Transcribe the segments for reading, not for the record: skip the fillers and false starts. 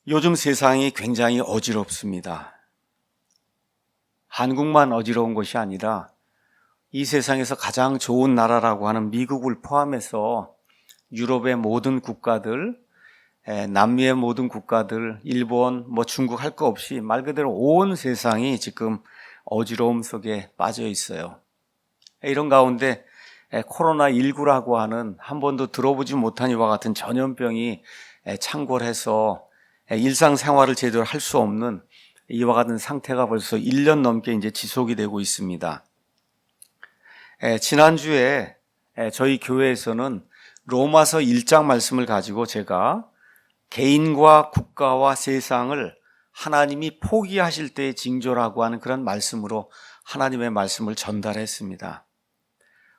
요즘 세상이 굉장히 어지럽습니다. 한국만 어지러운 것이 아니라 이 세상에서 가장 좋은 나라라고 하는 미국을 포함해서 유럽의 모든 국가들, 남미의 모든 국가들, 일본, 중국 할 거 없이 말 그대로 온 세상이 지금 어지러움 속에 빠져 있어요. 이런 가운데 코로나19라고 하는 한 번도 들어보지 못한 이와 같은 전염병이 창궐해서 일상생활을 제대로 할 수 없는 이와 같은 상태가 벌써 1년 넘게 이제 지속이 되고 있습니다. 지난주에 저희 교회에서는 로마서 1장 말씀을 가지고 제가 개인과 국가와 세상을 하나님이 포기하실 때의 징조라고 하는 그런 말씀으로 하나님의 말씀을 전달했습니다.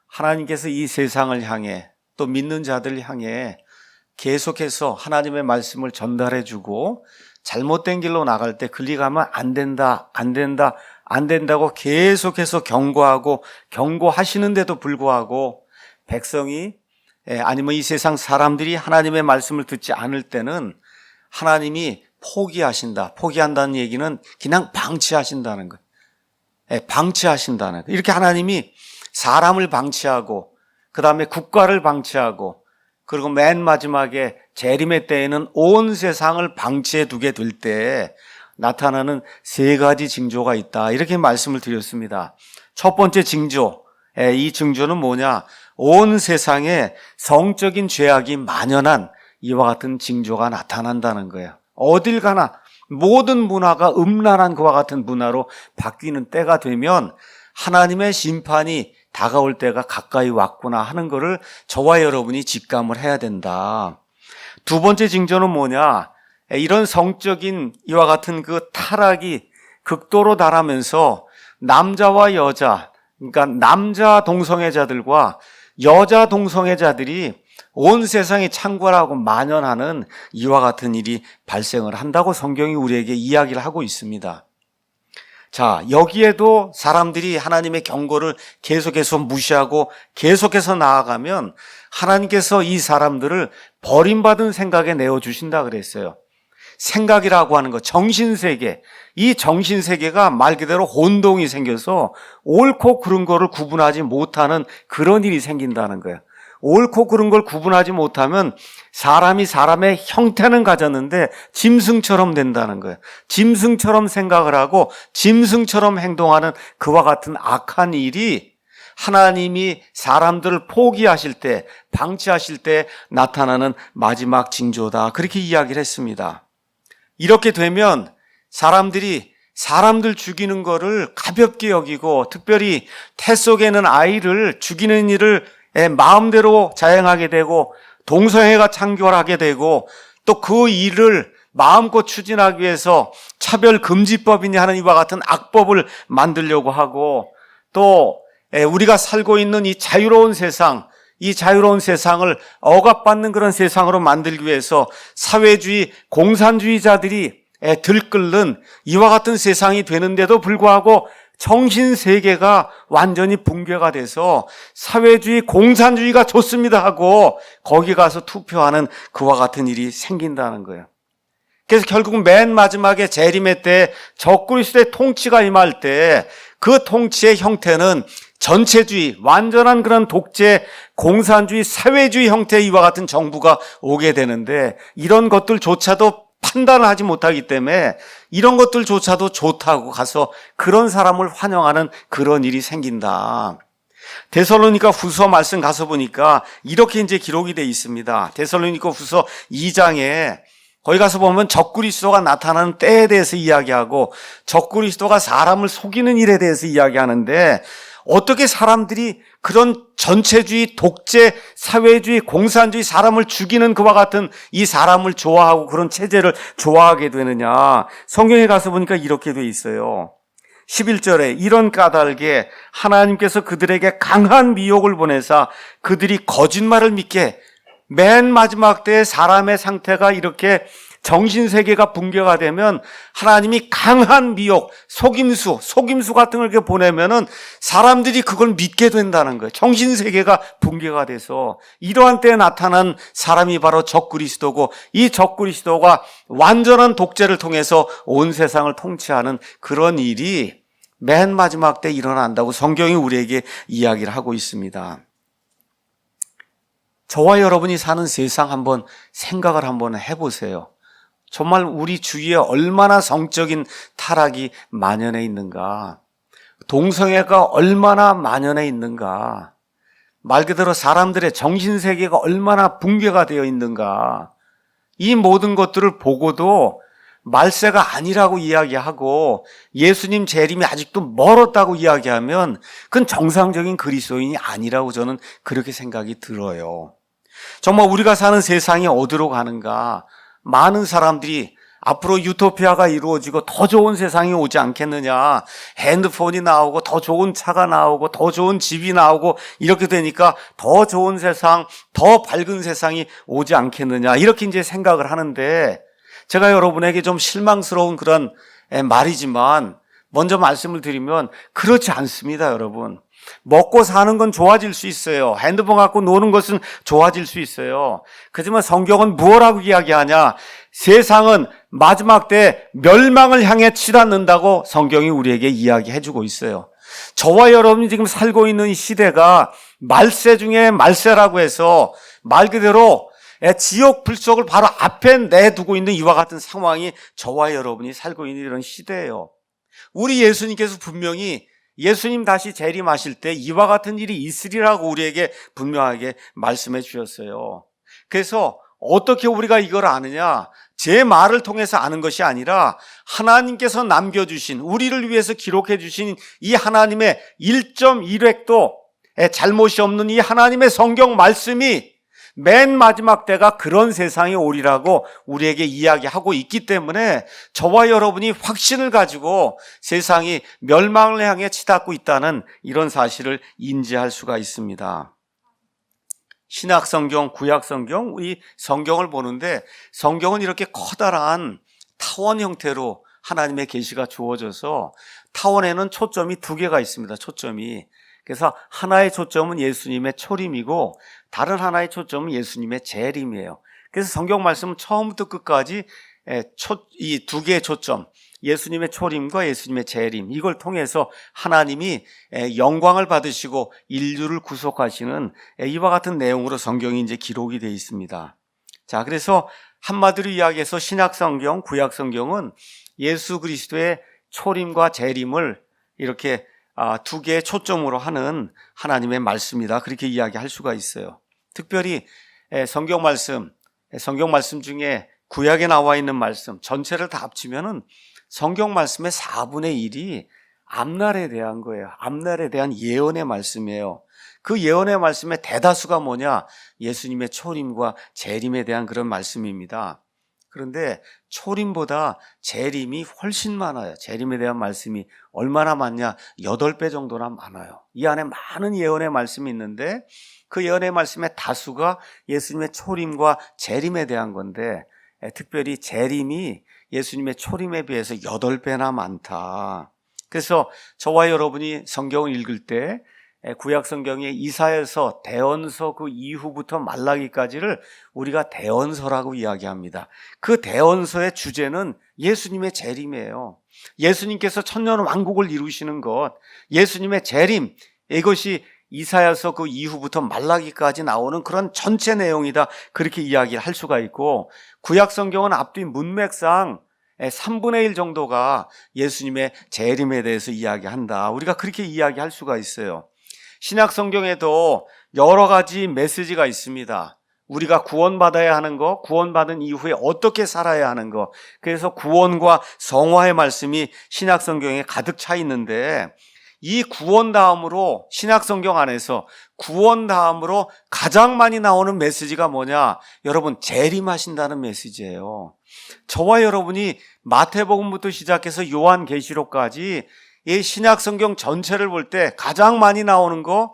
하나님께서 이 세상을 향해 또 믿는 자들을 향해 계속해서 하나님의 말씀을 전달해주고 잘못된 길로 나갈 때 그리 가면 안 된다고 계속해서 경고하시는데도 불구하고 백성이 아니면 이 세상 사람들이 하나님의 말씀을 듣지 않을 때는 하나님이 포기하신다. 포기한다는 얘기는 그냥 방치하신다는 거예요. 방치하신다는 거예요. 이렇게 하나님이 사람을 방치하고 그 다음에 국가를 방치하고 그리고 맨 마지막에 재림의 때에는 온 세상을 방치해 두게 될 때 나타나는 세 가지 징조가 있다. 이렇게 말씀을 드렸습니다. 첫 번째 징조, 이 징조는 뭐냐? 온 세상에 성적인 죄악이 만연한 이와 같은 징조가 나타난다는 거예요. 어딜 가나 모든 문화가 음란한 그와 같은 문화로 바뀌는 때가 되면 하나님의 심판이 다가올 때가 가까이 왔구나 하는 것을 저와 여러분이 직감을 해야 된다. 두 번째 징조는 뭐냐? 이런 성적인 이와 같은 그 타락이 극도로 달하면서 남자와 여자, 그러니까 남자 동성애자들과 여자 동성애자들이 온 세상에 창궐하고 만연하는 이와 같은 일이 발생을 한다고 성경이 우리에게 이야기를 하고 있습니다. 자, 여기에도 사람들이 하나님의 경고를 계속해서 무시하고 계속해서 나아가면 하나님께서 이 사람들을 버림받은 생각에 내어주신다 그랬어요. 생각이라고 하는 것, 정신세계, 이 정신세계가 말 그대로 혼동이 생겨서 옳고 그른 거를 구분하지 못하는 그런 일이 생긴다는 거예요. 옳고 그른 걸 구분하지 못하면 사람이 사람의 형태는 가졌는데 짐승처럼 된다는 거예요. 짐승처럼 생각을 하고 짐승처럼 행동하는 그와 같은 악한 일이 하나님이 사람들을 포기하실 때, 방치하실 때 나타나는 마지막 징조다. 그렇게 이야기를 했습니다. 이렇게 되면 사람들이 사람들 죽이는 거를 가볍게 여기고 특별히 태 속에 있는 아이를 죽이는 일을 마음대로 자행하게 되고 동성애가 창궐하게 되고 또 그 일을 마음껏 추진하기 위해서 차별금지법이니 하는 이와 같은 악법을 만들려고 하고 또 우리가 살고 있는 이 자유로운 세상, 이 자유로운 세상을 억압받는 그런 세상으로 만들기 위해서 사회주의 공산주의자들이 들끓는 이와 같은 세상이 되는데도 불구하고 정신세계가 완전히 붕괴가 돼서 사회주의 공산주의가 좋습니다 하고 거기 가서 투표하는 그와 같은 일이 생긴다는 거예요. 그래서 결국은 맨 마지막에 재림의 때 적그리스도의 통치가 임할 때 그 통치의 형태는 전체주의, 완전한 그런 독재, 공산주의, 사회주의 형태의 이와 같은 정부가 오게 되는데 이런 것들조차도 판단을 하지 못하기 때문에 이런 것들조차도 좋다고 가서 그런 사람을 환영하는 그런 일이 생긴다. 데살로니가 후서 말씀 가서 보니까 이렇게 이제 기록이 되어 있습니다. 데살로니가 후서 2장에 거기 가서 보면 적그리스도가 나타나는 때에 대해서 이야기하고 적그리스도가 사람을 속이는 일에 대해서 이야기하는데 어떻게 사람들이 그런 전체주의, 독재, 사회주의, 공산주의 사람을 죽이는 그와 같은 이 사람을 좋아하고 그런 체제를 좋아하게 되느냐. 성경에 가서 보니까 이렇게 돼 있어요. 11절에 이런 까닭에 하나님께서 그들에게 강한 미혹을 보내사 그들이 거짓말을 믿게 맨 마지막 때에 사람의 상태가 이렇게 정신세계가 붕괴가 되면 하나님이 강한 미혹, 속임수 같은 걸 이렇게 보내면은 사람들이 그걸 믿게 된다는 거예요. 정신세계가 붕괴가 돼서 이러한 때에 나타난 사람이 바로 적그리스도고, 이 적그리스도가 완전한 독재를 통해서 온 세상을 통치하는 그런 일이 맨 마지막 때 일어난다고 성경이 우리에게 이야기를 하고 있습니다. 저와 여러분이 사는 세상 한번 생각을 한번 해보세요. 정말 우리 주위에 얼마나 성적인 타락이 만연해 있는가, 동성애가 얼마나 만연해 있는가, 말 그대로 사람들의 정신세계가 얼마나 붕괴가 되어 있는가, 이 모든 것들을 보고도 말세가 아니라고 이야기하고 예수님 재림이 아직도 멀었다고 이야기하면 그건 정상적인 그리스도인이 아니라고 저는 그렇게 생각이 들어요. 정말 우리가 사는 세상이 어디로 가는가, 많은 사람들이 앞으로 유토피아가 이루어지고 더 좋은 세상이 오지 않겠느냐, 핸드폰이 나오고 더 좋은 차가 나오고 더 좋은 집이 나오고 이렇게 되니까 더 좋은 세상, 더 밝은 세상이 오지 않겠느냐, 이렇게 이제 생각을 하는데, 제가 여러분에게 좀 실망스러운 그런 말이지만 먼저 말씀을 드리면 그렇지 않습니다, 여러분. 먹고 사는 건 좋아질 수 있어요. 핸드폰 갖고 노는 것은 좋아질 수 있어요. 하지만 성경은 뭐라고 이야기하냐? 세상은 마지막 때 멸망을 향해 치닫는다고 성경이 우리에게 이야기해주고 있어요. 저와 여러분이 지금 살고 있는 이 시대가 말세 중에 말세라고 해서 말 그대로 지옥 불속을 바로 앞에 내두고 있는 이와 같은 상황이 저와 여러분이 살고 있는 이런 시대예요. 우리 예수님께서 분명히 예수님 다시 재림하실 때 이와 같은 일이 있으리라고 우리에게 분명하게 말씀해 주셨어요. 그래서 어떻게 우리가 이걸 아느냐? 제 말을 통해서 아는 것이 아니라 하나님께서 남겨주신, 우리를 위해서 기록해 주신 이 하나님의 1.1획도 잘못이 없는 이 하나님의 성경 말씀이 맨 마지막 때가 그런 세상이 오리라고 우리에게 이야기하고 있기 때문에 저와 여러분이 확신을 가지고 세상이 멸망을 향해 치닫고 있다는 이런 사실을 인지할 수가 있습니다. 신약성경, 구약성경, 우리 성경을 보는데 성경은 이렇게 커다란 타원 형태로 하나님의 계시가 주어져서 타원에는 초점이 두 개가 있습니다. 초점이. 그래서 하나의 초점은 예수님의 초림이고 다른 하나의 초점은 예수님의 재림이에요. 그래서 성경 말씀은 처음부터 끝까지 이 두 개의 초점, 예수님의 초림과 예수님의 재림, 이걸 통해서 하나님이 영광을 받으시고 인류를 구속하시는 이와 같은 내용으로 성경이 이제 기록이 되어 있습니다. 자, 그래서 한마디로 이야기해서 신약성경, 구약성경은 예수 그리스도의 초림과 재림을 이렇게 두 개의 초점으로 하는 하나님의 말씀이다, 그렇게 이야기할 수가 있어요. 특별히 성경 말씀 중에 구약에 나와 있는 말씀 전체를 다 합치면은 성경 말씀의 4분의 1이 앞날에 대한 거예요. 앞날에 대한 예언의 말씀이에요. 그 예언의 말씀의 대다수가 뭐냐? 예수님의 초림과 재림에 대한 그런 말씀입니다. 그런데 초림보다 재림이 훨씬 많아요. 재림에 대한 말씀이 얼마나 많냐? 8배 정도나 많아요. 이 안에 많은 예언의 말씀이 있는데 그 예언의 말씀의 다수가 예수님의 초림과 재림에 대한 건데 특별히 재림이 예수님의 초림에 비해서 8배나 많다. 그래서 저와 여러분이 성경을 읽을 때 구약 성경의 이사야서, 대언서 그 이후부터 말라기까지를 우리가 대언서라고 이야기합니다. 그 대언서의 주제는 예수님의 재림이에요. 예수님께서 천년 왕국을 이루시는 것, 예수님의 재림, 이것이 이사야서 그 이후부터 말라기까지 나오는 그런 전체 내용이다, 그렇게 이야기를 할 수가 있고, 구약 성경은 앞뒤 문맥상 3분의 1 정도가 예수님의 재림에 대해서 이야기한다, 우리가 그렇게 이야기할 수가 있어요. 신약 성경에도 여러 가지 메시지가 있습니다. 우리가 구원받아야 하는 것, 구원받은 이후에 어떻게 살아야 하는 것, 그래서 구원과 성화의 말씀이 신약 성경에 가득 차 있는데, 이 구원 다음으로 신약 성경 안에서 구원 다음으로 가장 많이 나오는 메시지가 뭐냐? 여러분, 재림하신다는 메시지예요. 저와 여러분이 마태복음부터 시작해서 요한계시록까지 이 신약 성경 전체를 볼 때 가장 많이 나오는 거,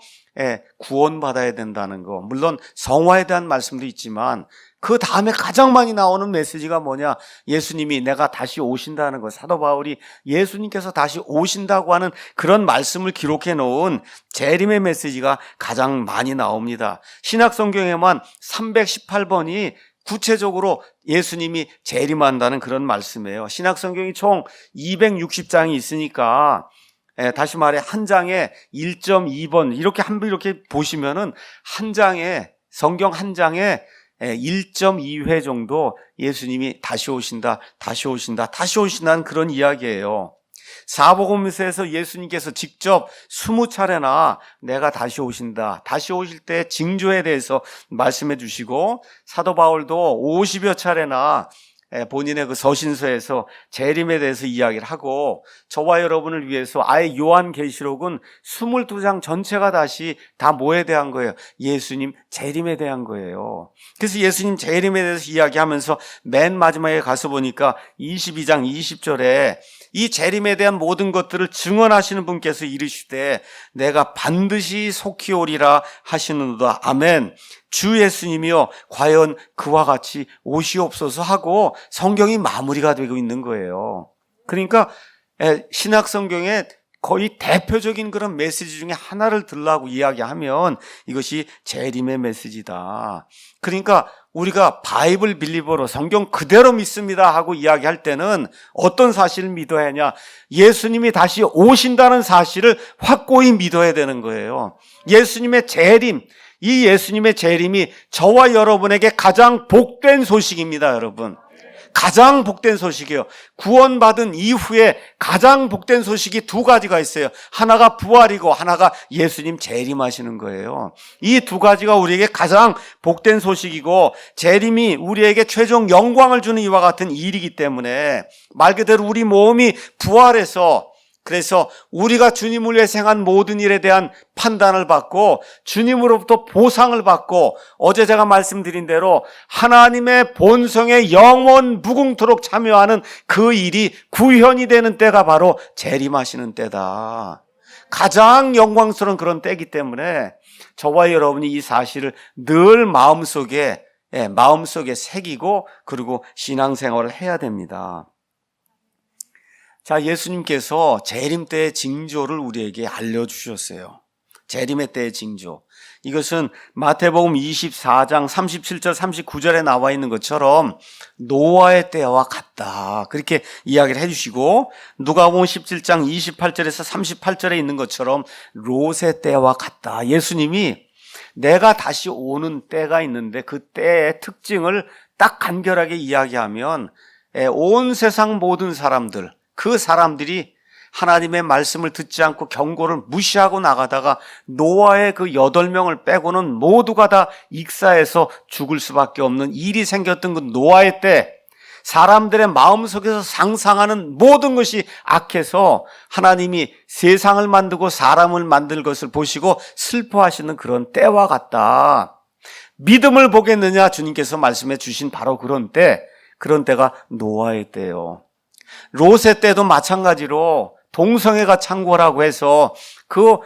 구원받아야 된다는 거, 물론 성화에 대한 말씀도 있지만 그 다음에 가장 많이 나오는 메시지가 뭐냐? 예수님이 내가 다시 오신다는 것. 사도 바울이 예수님께서 다시 오신다고 하는 그런 말씀을 기록해 놓은 재림의 메시지가 가장 많이 나옵니다. 신약성경에만 318번이 구체적으로 예수님이 재림한다는 그런 말씀이에요. 신약성경이 총 260장이 있으니까 다시 말해 한 장에 1.2번 이렇게 보시면은 한 장에 성경 한 장에 1.2회 정도 예수님이 다시 오신다, 다시 오신다, 다시 오신다는 그런 이야기예요. 사복음서에서 예수님께서 직접 20차례나 내가 다시 오신다, 다시 오실 때 징조에 대해서 말씀해 주시고 사도 바울도 50여 차례나 본인의 그 서신서에서 재림에 대해서 이야기를 하고 저와 여러분을 위해서 아예 요한계시록은 22장 전체가 다시 다 뭐에 대한 거예요? 예수님 재림에 대한 거예요. 그래서 예수님 재림에 대해서 이야기하면서 맨 마지막에 가서 보니까 22장 20절에 이 재림에 대한 모든 것들을 증언하시는 분께서 이르시되 내가 반드시 속히 오리라 하시는도다. 아멘. 주 예수님이요 과연 그와 같이 오시옵소서 하고 성경이 마무리가 되고 있는 거예요. 그러니까 신약 성경에 거의 대표적인 그런 메시지 중에 하나를 들라고 이야기하면 이것이 재림의 메시지다. 그러니까 우리가 바이블 빌리버로 성경 그대로 믿습니다 하고 이야기할 때는 어떤 사실을 믿어야 하냐? 예수님이 다시 오신다는 사실을 확고히 믿어야 되는 거예요. 예수님의 재림, 이 예수님의 재림이 저와 여러분에게 가장 복된 소식입니다, 여러분. 가장 복된 소식이에요. 구원받은 이후에 가장 복된 소식이 두 가지가 있어요. 하나가 부활이고 하나가 예수님 재림하시는 거예요. 이 두 가지가 우리에게 가장 복된 소식이고 재림이 우리에게 최종 영광을 주는 이와 같은 일이기 때문에 말 그대로 우리 몸이 부활해서 그래서 우리가 주님을 위해 행한 모든 일에 대한 판단을 받고 주님으로부터 보상을 받고 어제 제가 말씀드린 대로 하나님의 본성에 영원 무궁토록 참여하는 그 일이 구현이 되는 때가 바로 재림하시는 때다. 가장 영광스러운 그런 때이기 때문에 저와 여러분이 이 사실을 늘 마음속에 새기고 그리고 신앙생활을 해야 됩니다. 자, 예수님께서 재림 때의 징조를 우리에게 알려주셨어요. 재림의 때의 징조. 이것은 마태복음 24장 37절 39절에 나와 있는 것처럼 노아의 때와 같다. 그렇게 이야기를 해주시고 누가복음 17장 28절에서 38절에 있는 것처럼 롯의 때와 같다. 예수님이 내가 다시 오는 때가 있는데 그 때의 특징을 딱 간결하게 이야기하면 온 세상 모든 사람들 그 사람들이 하나님의 말씀을 듣지 않고 경고를 무시하고 나가다가 노아의 그 8명을 빼고는 모두가 다 익사해서 죽을 수밖에 없는 일이 생겼던 그 노아의 때 사람들의 마음속에서 상상하는 모든 것이 악해서 하나님이 세상을 만들고 사람을 만들 것을 보시고 슬퍼하시는 그런 때와 같다. 믿음을 보겠느냐 주님께서 말씀해 주신 바로 그런 때가 노아의 때예요. 롯의 때도 마찬가지로 동성애가 창궐하고 해서 그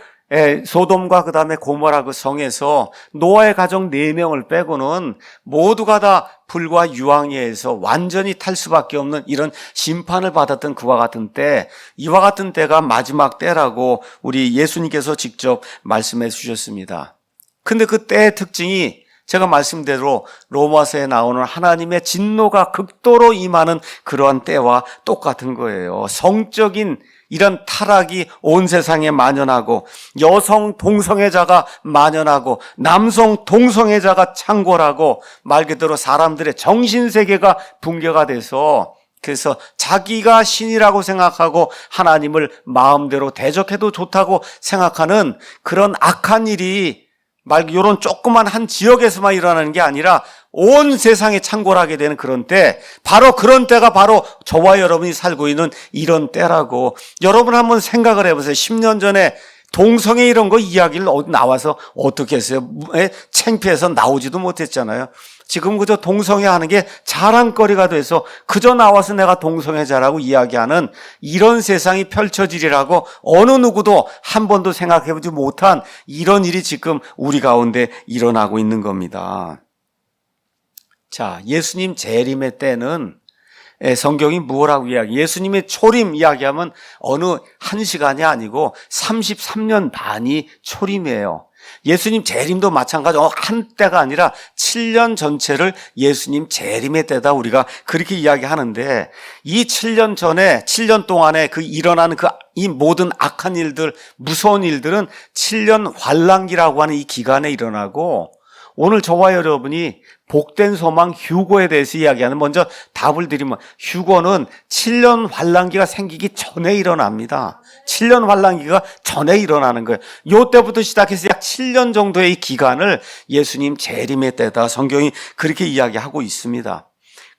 소돔과 그 다음에 고모라 그 성에서 노아의 가족 4명을 빼고는 모두가 다 불과 유황에서 완전히 탈 수밖에 없는 이런 심판을 받았던 그와 같은 때, 이와 같은 때가 마지막 때라고 우리 예수님께서 직접 말씀해 주셨습니다. 근데 그 때의 특징이 제가 말씀대로 로마서에 나오는 하나님의 진노가 극도로 임하는 그러한 때와 똑같은 거예요. 성적인 이런 타락이 온 세상에 만연하고 여성 동성애자가 만연하고 남성 동성애자가 창궐하고 말 그대로 사람들의 정신세계가 붕괴가 돼서 그래서 자기가 신이라고 생각하고 하나님을 마음대로 대적해도 좋다고 생각하는 그런 악한 일이 이런 조그만 한 지역에서만 일어나는 게 아니라 온 세상에 창궐하게 되는 그런 때, 바로 그런 때가 바로 저와 여러분이 살고 있는 이런 때라고. 여러분 한번 생각을 해보세요. 10년 전에 동성애 이런 거 이야기를 나와서 어떻게 했어요? 창피해서 나오지도 못했잖아요. 지금 그저 동성애 하는 게 자랑거리가 돼서 그저 나와서 내가 동성애자라고 이야기하는 이런 세상이 펼쳐지리라고 어느 누구도 한 번도 생각해보지 못한 이런 일이 지금 우리 가운데 일어나고 있는 겁니다. 자, 예수님 재림의 때는 성경이 뭐라고 이야기해요? 예수님의 초림 이야기하면 어느 한 시간이 아니고 33년 반이 초림이에요. 예수님 재림도 마찬가지로 한 때가 아니라 7년 전체를 예수님 재림의 때다 우리가 그렇게 이야기하는데, 이 7년 전에 7년 동안에 그 일어나는 이 모든 악한 일들, 무서운 일들은 7년 환란기라고 하는 이 기간에 일어나고, 오늘 저와 여러분이 복된 소망 휴거에 대해서 이야기하는, 먼저 답을 드리면 휴거는 7년 환란기가 생기기 전에 일어납니다. 7년 환란기가 전에 일어나는 거예요. 이때부터 시작해서 약 7년 정도의 이 기간을 예수님 재림의 때다 성경이 그렇게 이야기하고 있습니다.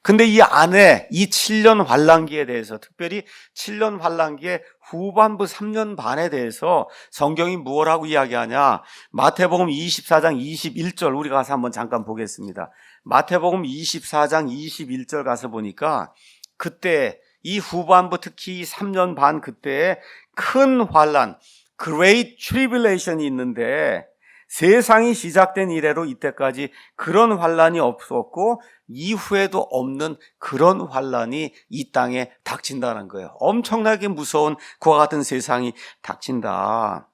근데 이 안에 이 7년 환란기에 대해서, 특별히 7년 환란기의 후반부 3년 반에 대해서 성경이 무엇라고 이야기하냐? 마태복음 24장 21절 우리 가서 한번 잠깐 보겠습니다. 마태복음 24장 21절 가서 보니까 그때 이 후반부 특히 3년 반 그때에 큰 환란, Great Tribulation이 있는데, 세상이 시작된 이래로 이때까지 그런 환란이 없었고 이후에도 없는 그런 환란이 이 땅에 닥친다는 거예요. 엄청나게 무서운 그와 같은 세상이 닥친다.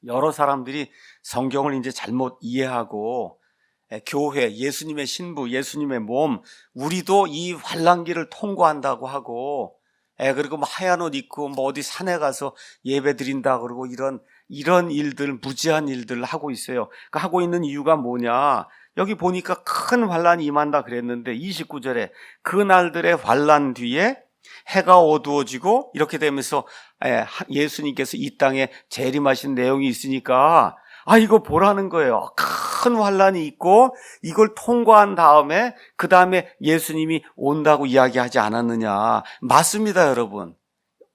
여러 사람들이 성경을 이제 잘못 이해하고 교회, 예수님의 신부, 예수님의 몸, 우리도 이 환란기를 통과한다고 하고, 그리고 뭐 하얀 옷 입고 뭐 어디 산에 가서 예배 드린다 그러고 이런 일들, 무지한 일들을 하고 있어요. 그러니까 하고 있는 이유가 뭐냐? 여기 보니까 큰 환란이 임한다 그랬는데 29절에 그날들의 환란 뒤에 해가 어두워지고 이렇게 되면서 예수님께서 이 땅에 재림하신 내용이 있으니까 이거 보라는 거예요. 큰 환란이 있고 이걸 통과한 다음에 그 다음에 예수님이 온다고 이야기하지 않았느냐. 맞습니다, 여러분.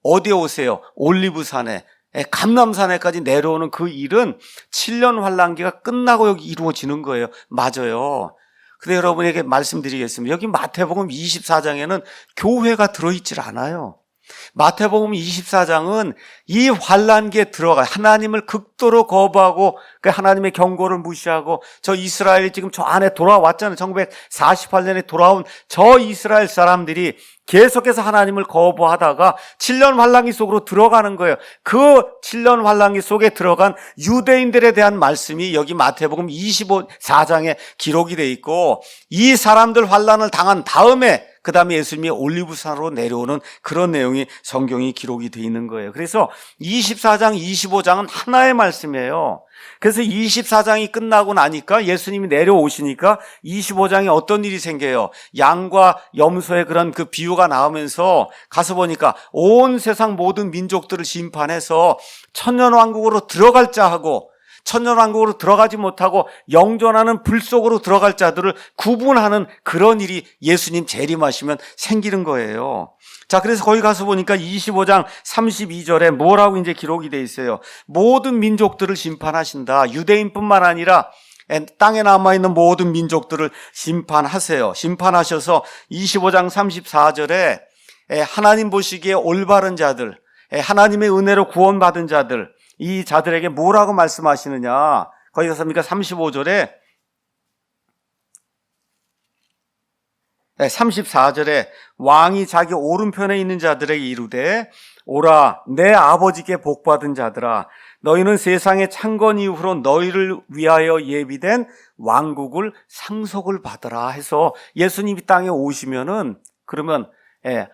어디에 오세요? 올리브산에, 감람산에까지 내려오는 그 일은 7년 환란기가 끝나고 여기 이루어지는 거예요. 맞아요. 근데 여러분에게 말씀드리겠습니다. 여기 마태복음 24장에는 교회가 들어있질 않아요. 마태복음 24장은 이 환란기에 들어가 하나님을 극도로 거부하고 하나님의 경고를 무시하고, 저 이스라엘이 지금 저 안에 돌아왔잖아요. 1948년에 돌아온 저 이스라엘 사람들이 계속해서 하나님을 거부하다가 7년 환란기 속으로 들어가는 거예요. 그 7년 환란기 속에 들어간 유대인들에 대한 말씀이 여기 마태복음 24장에 기록이 되어 있고, 이 사람들 환란을 당한 다음에 그 다음에 예수님이 올리브산으로 내려오는 그런 내용이 성경이 기록이 되어 있는 거예요. 그래서 24장, 25장은 하나의 말씀이에요. 그래서 24장이 끝나고 나니까 예수님이 내려오시니까 25장에 어떤 일이 생겨요? 양과 염소의 그런 그 비유가 나오면서 가서 보니까 온 세상 모든 민족들을 심판해서 천년왕국으로 들어갈 자하고 천년왕국으로 들어가지 못하고 영존하는 불 속으로 들어갈 자들을 구분하는 그런 일이 예수님 재림하시면 생기는 거예요. 자, 그래서 거기 가서 보니까 25장 32절에 뭐라고 이제 기록이 돼 있어요. 모든 민족들을 심판하신다. 유대인뿐만 아니라 땅에 남아있는 모든 민족들을 심판하세요. 심판하셔서 25장 34절에 하나님 보시기에 올바른 자들, 하나님의 은혜로 구원받은 자들, 이 자들에게 뭐라고 말씀하시느냐? 거기 가서 35절에 34절에 왕이 자기 오른편에 있는 자들에게 이르되 오라 내 아버지께 복받은 자들아 너희는 세상의 창건 이후로 너희를 위하여 예비된 왕국을 상속을 받으라 해서, 예수님이 땅에 오시면은 그러면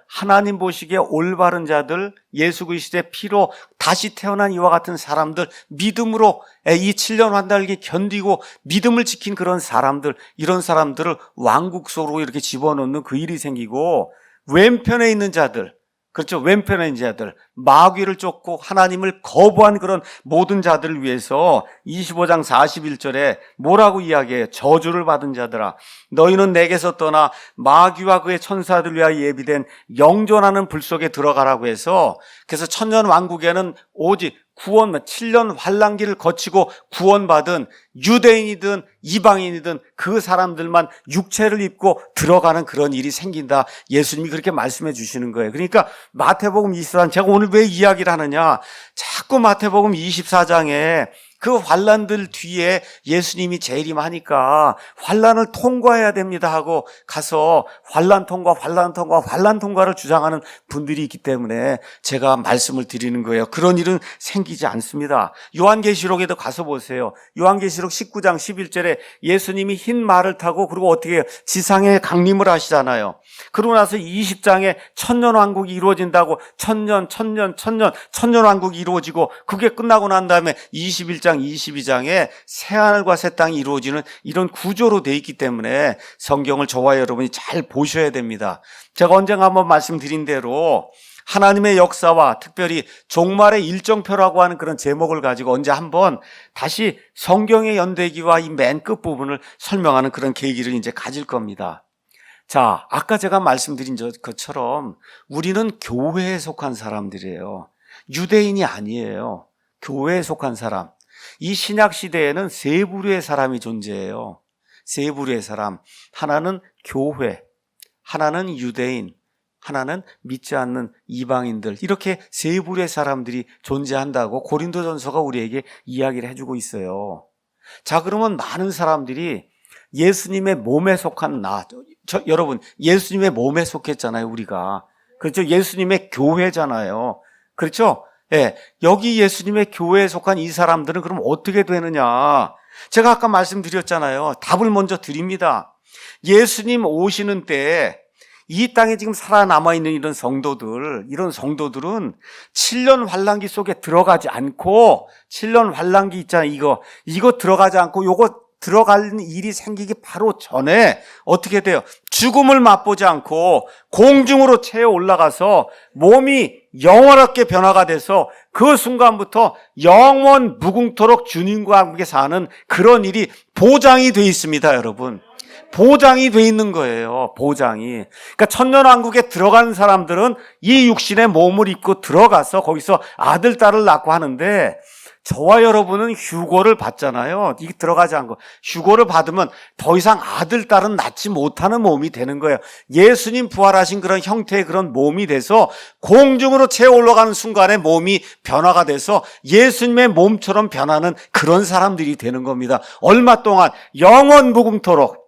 하나님 보시기에 올바른 자들, 예수 그리스도의 피로 다시 태어난 이와 같은 사람들, 믿음으로 이 7년 환란기 견디고 믿음을 지킨 그런 사람들, 이런 사람들을 왕국 속으로 이렇게 집어넣는 그 일이 생기고, 왼편에 있는 자들, 그렇죠, 왼편에 있는 자들, 마귀를 쫓고 하나님을 거부한 그런 모든 자들을 위해서 25장 41절에 뭐라고 이야기해요? 저주를 받은 자들아 너희는 내게서 떠나 마귀와 그의 천사들 위하여 예비된 영존하는 불 속에 들어가라고 해서, 그래서 천년 왕국에는 오직 구원, 7년 환란기를 거치고 구원받은 유대인이든 이방인이든 그 사람들만 육체를 입고 들어가는 그런 일이 생긴다. 예수님이 그렇게 말씀해 주시는 거예요. 그러니까 마태복음 24장, 제가 오늘 왜 이야기를 하느냐, 자꾸 마태복음 24장에 그 환난들 뒤에 예수님이 재림하니까 환난을 통과해야 됩니다 하고 가서 환난 통과를 주장하는 분들이 있기 때문에 제가 말씀을 드리는 거예요. 그런 일은 생기지 않습니다. 요한계시록에도 가서 보세요. 요한계시록 19장 11절에 예수님이 흰 말을 타고 그리고 어떻게 해요? 지상에 강림을 하시잖아요. 그러고 나서 20장에 천년왕국이 이루어진다고 천년왕국이 이루어지고 그게 끝나고 난 다음에 21장 22장에 새하늘과 새 땅이 이루어지는 이런 구조로 되어 있기 때문에 성경을 저와 여러분이 잘 보셔야 됩니다. 제가 언젠가 한번 말씀드린 대로 하나님의 역사와 특별히 종말의 일정표라고 하는 그런 제목을 가지고 언제 한번 다시 성경의 연대기와 이 맨 끝부분을 설명하는 그런 계기를 이제 가질 겁니다. 자, 아까 제가 말씀드린 것처럼 우리는 교회에 속한 사람들이에요. 유대인이 아니에요. 교회에 속한 사람. 이 신약 시대에는 세 부류의 사람이 존재해요. 세 부류의 사람. 하나는 교회, 하나는 유대인, 하나는 믿지 않는 이방인들. 이렇게 세 부류의 사람들이 존재한다고 고린도전서가 우리에게 이야기를 해주고 있어요. 자, 그러면 많은 사람들이 예수님의 몸에 속한 여러분, 예수님의 몸에 속했잖아요, 우리가. 그렇죠? 예수님의 교회잖아요. 그렇죠? 예, 여기 예수님의 교회에 속한 이 사람들은 그럼 어떻게 되느냐? 제가 아까 말씀드렸잖아요. 답을 먼저 드립니다. 예수님 오시는 때 이 땅에 지금 살아남아있는 이런 성도들은 7년 환란기 속에 들어가지 않고 7년 환란기 있잖아요. 이거 들어가지 않고 요거 들어가는 일이 생기기 바로 전에 어떻게 돼요? 죽음을 맛보지 않고 공중으로 채워 올라가서 몸이 영원하게 변화가 돼서 그 순간부터 영원 무궁토록 주님과 함께 사는 그런 일이 보장이 돼 있습니다, 여러분. 보장이 돼 있는 거예요. 보장이. 그러니까 천년왕국에 들어가는 사람들은 이 육신의 몸을 입고 들어가서 거기서 아들, 딸을 낳고 하는데 저와 여러분은 휴고를 받잖아요. 이게 들어가지 않고. 휴고를 받으면 더 이상 아들, 딸은 낳지 못하는 몸이 되는 거예요. 예수님 부활하신 그런 형태의 그런 몸이 돼서 공중으로 채워 올라가는 순간에 몸이 변화가 돼서 예수님의 몸처럼 변하는 그런 사람들이 되는 겁니다. 얼마 동안 영원 무궁토록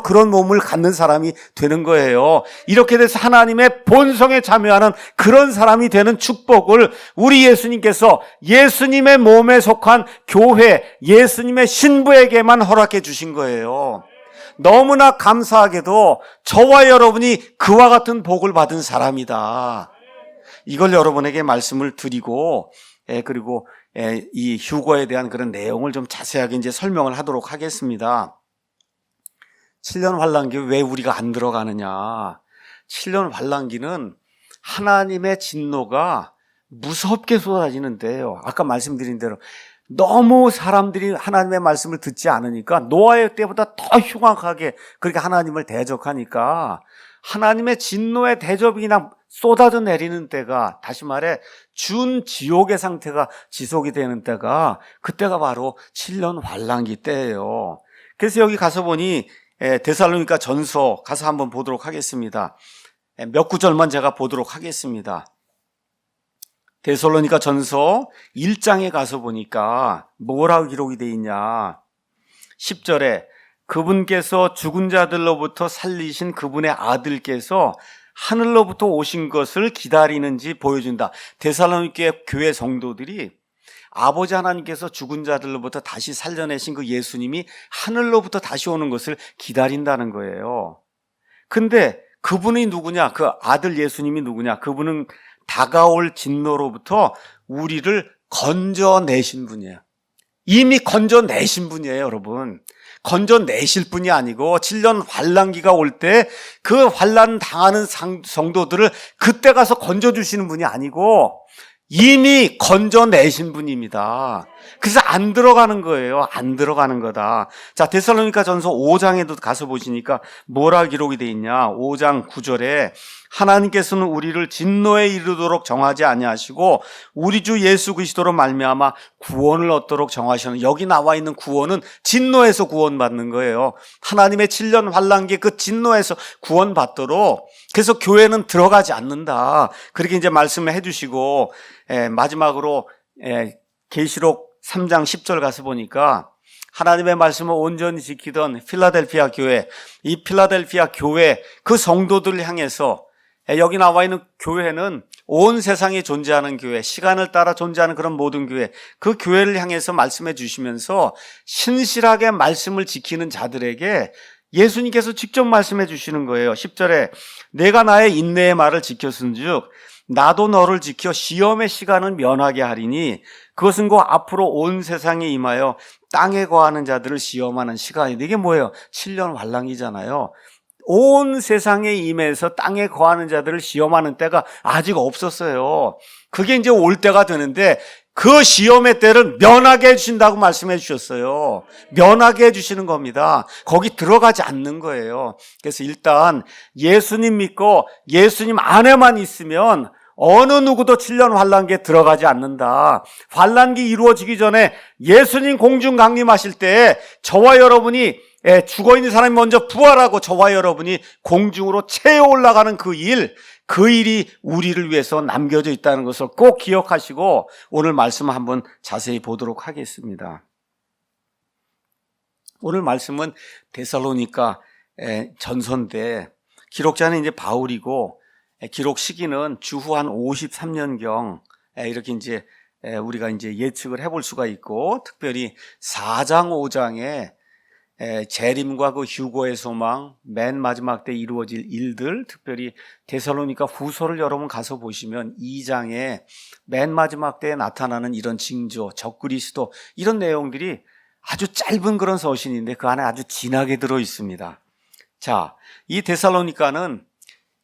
그런 몸을 갖는 사람이 되는 거예요. 이렇게 돼서 하나님의 본성에 참여하는 그런 사람이 되는 축복을 우리 예수님께서 예수님의 몸에 속한 교회, 예수님의 신부에게만 허락해 주신 거예요. 너무나 감사하게도 저와 여러분이 그와 같은 복을 받은 사람이다. 이걸 여러분에게 말씀을 드리고, 그리고 이 휴거에 대한 그런 내용을 좀 자세하게 이제 설명을 하도록 하겠습니다. 7년 환란기 왜 우리가 안 들어가느냐? 7년 환란기는 하나님의 진노가 무섭게 쏟아지는데요. 아까 말씀드린 대로 너무 사람들이 하나님의 말씀을 듣지 않으니까 노아의 때보다 더 흉악하게 그렇게 하나님을 대적하니까 하나님의 진노의 대접이 그냥 쏟아져 내리는 때가, 다시 말해 준지옥의 상태가 지속이 되는 때가, 그때가 바로 7년 환란기 때예요. 그래서 여기 가서 보니 데살로니가 전서 가서 한번 보도록 하겠습니다. 몇 구절만 제가 보도록 하겠습니다. 데살로니가 전서 1장에 가서 보니까 뭐라고 기록이 되어 있냐. 10절에 그분께서 죽은 자들로부터 살리신 그분의 아들께서 하늘로부터 오신 것을 기다리는지 보여준다. 데살로니가 교회 성도들이 아버지 하나님께서 죽은 자들로부터 다시 살려내신 그 예수님이 하늘로부터 다시 오는 것을 기다린다는 거예요. 근데 그분이 누구냐? 그 아들 예수님이 누구냐? 그분은 다가올 진노로부터 우리를 건져내신 분이에요. 이미 건져내신 분이에요, 여러분. 건져내실 분이 아니고 7년 환란기가 올 때 그 환란 당하는 성도들을 그때 가서 건져주시는 분이 아니고 이미 건져내신 분입니다. 그래서 안 들어가는 거예요. 안 들어가는 거다. 자, 데살로니가 전서 5장에도 가서 보시니까 뭐라 기록이 되어 있냐. 5장 9절에 하나님께서는 우리를 진노에 이르도록 정하지 아니하시고 우리 주 예수 그리스도로 말미암아 구원을 얻도록 정하시는, 여기 나와 있는 구원은 진노에서 구원받는 거예요. 하나님의 7년 환란기 그 진노에서 구원받도록. 그래서 교회는 들어가지 않는다. 그렇게 이제 말씀을 해주시고, 마지막으로 계시록 3장 10절 가서 보니까 하나님의 말씀을 온전히 지키던 필라델피아 교회, 이 필라델피아 교회 그 성도들을 향해서 여기 나와 있는 교회는 온 세상에 존재하는 교회, 시간을 따라 존재하는 그런 모든 교회, 그 교회를 향해서 말씀해 주시면서 신실하게 말씀을 지키는 자들에게 예수님께서 직접 말씀해 주시는 거예요. 10절에 내가 나의 인내의 말을 지켰은즉 나도 너를 지켜 시험의 시간을 면하게 하리니 그것은 곧 앞으로 온 세상에 임하여 땅에 거하는 자들을 시험하는 시간이. 이게 뭐예요? 7년 환란이잖아요. 온 세상에 임해서 땅에 거하는 자들을 시험하는 때가 아직 없었어요. 그게 이제 올 때가 되는데 그 시험의 때를 면하게 해주신다고 말씀해 주셨어요. 면하게 해주시는 겁니다. 거기 들어가지 않는 거예요. 그래서 일단 예수님 믿고 예수님 안에만 있으면 어느 누구도 7년 환란기에 들어가지 않는다. 환란기 이루어지기 전에 예수님 공중 강림하실 때 저와 여러분이 죽어있는 사람이 먼저 부활하고 저와 여러분이 공중으로 채워 올라가는 그 일이 우리를 위해서 남겨져 있다는 것을 꼭 기억하시고 오늘 말씀 한번 자세히 보도록 하겠습니다. 오늘 말씀은 데살로니가 전서인데 기록자는 이제 바울이고 기록 시기는 주후 한 53년경 이렇게 이제 우리가 이제 예측을 해볼 수가 있고 특별히 4장 5장에 재림과 그 휴거의 소망, 맨 마지막 때 이루어질 일들, 특별히 데살로니가 후서를 여러분 가서 보시면 2장에 맨 마지막 때에 나타나는 이런 징조, 적그리스도 이런 내용들이 아주 짧은 그런 서신인데 그 안에 아주 진하게 들어 있습니다. 자, 이 데살로니가는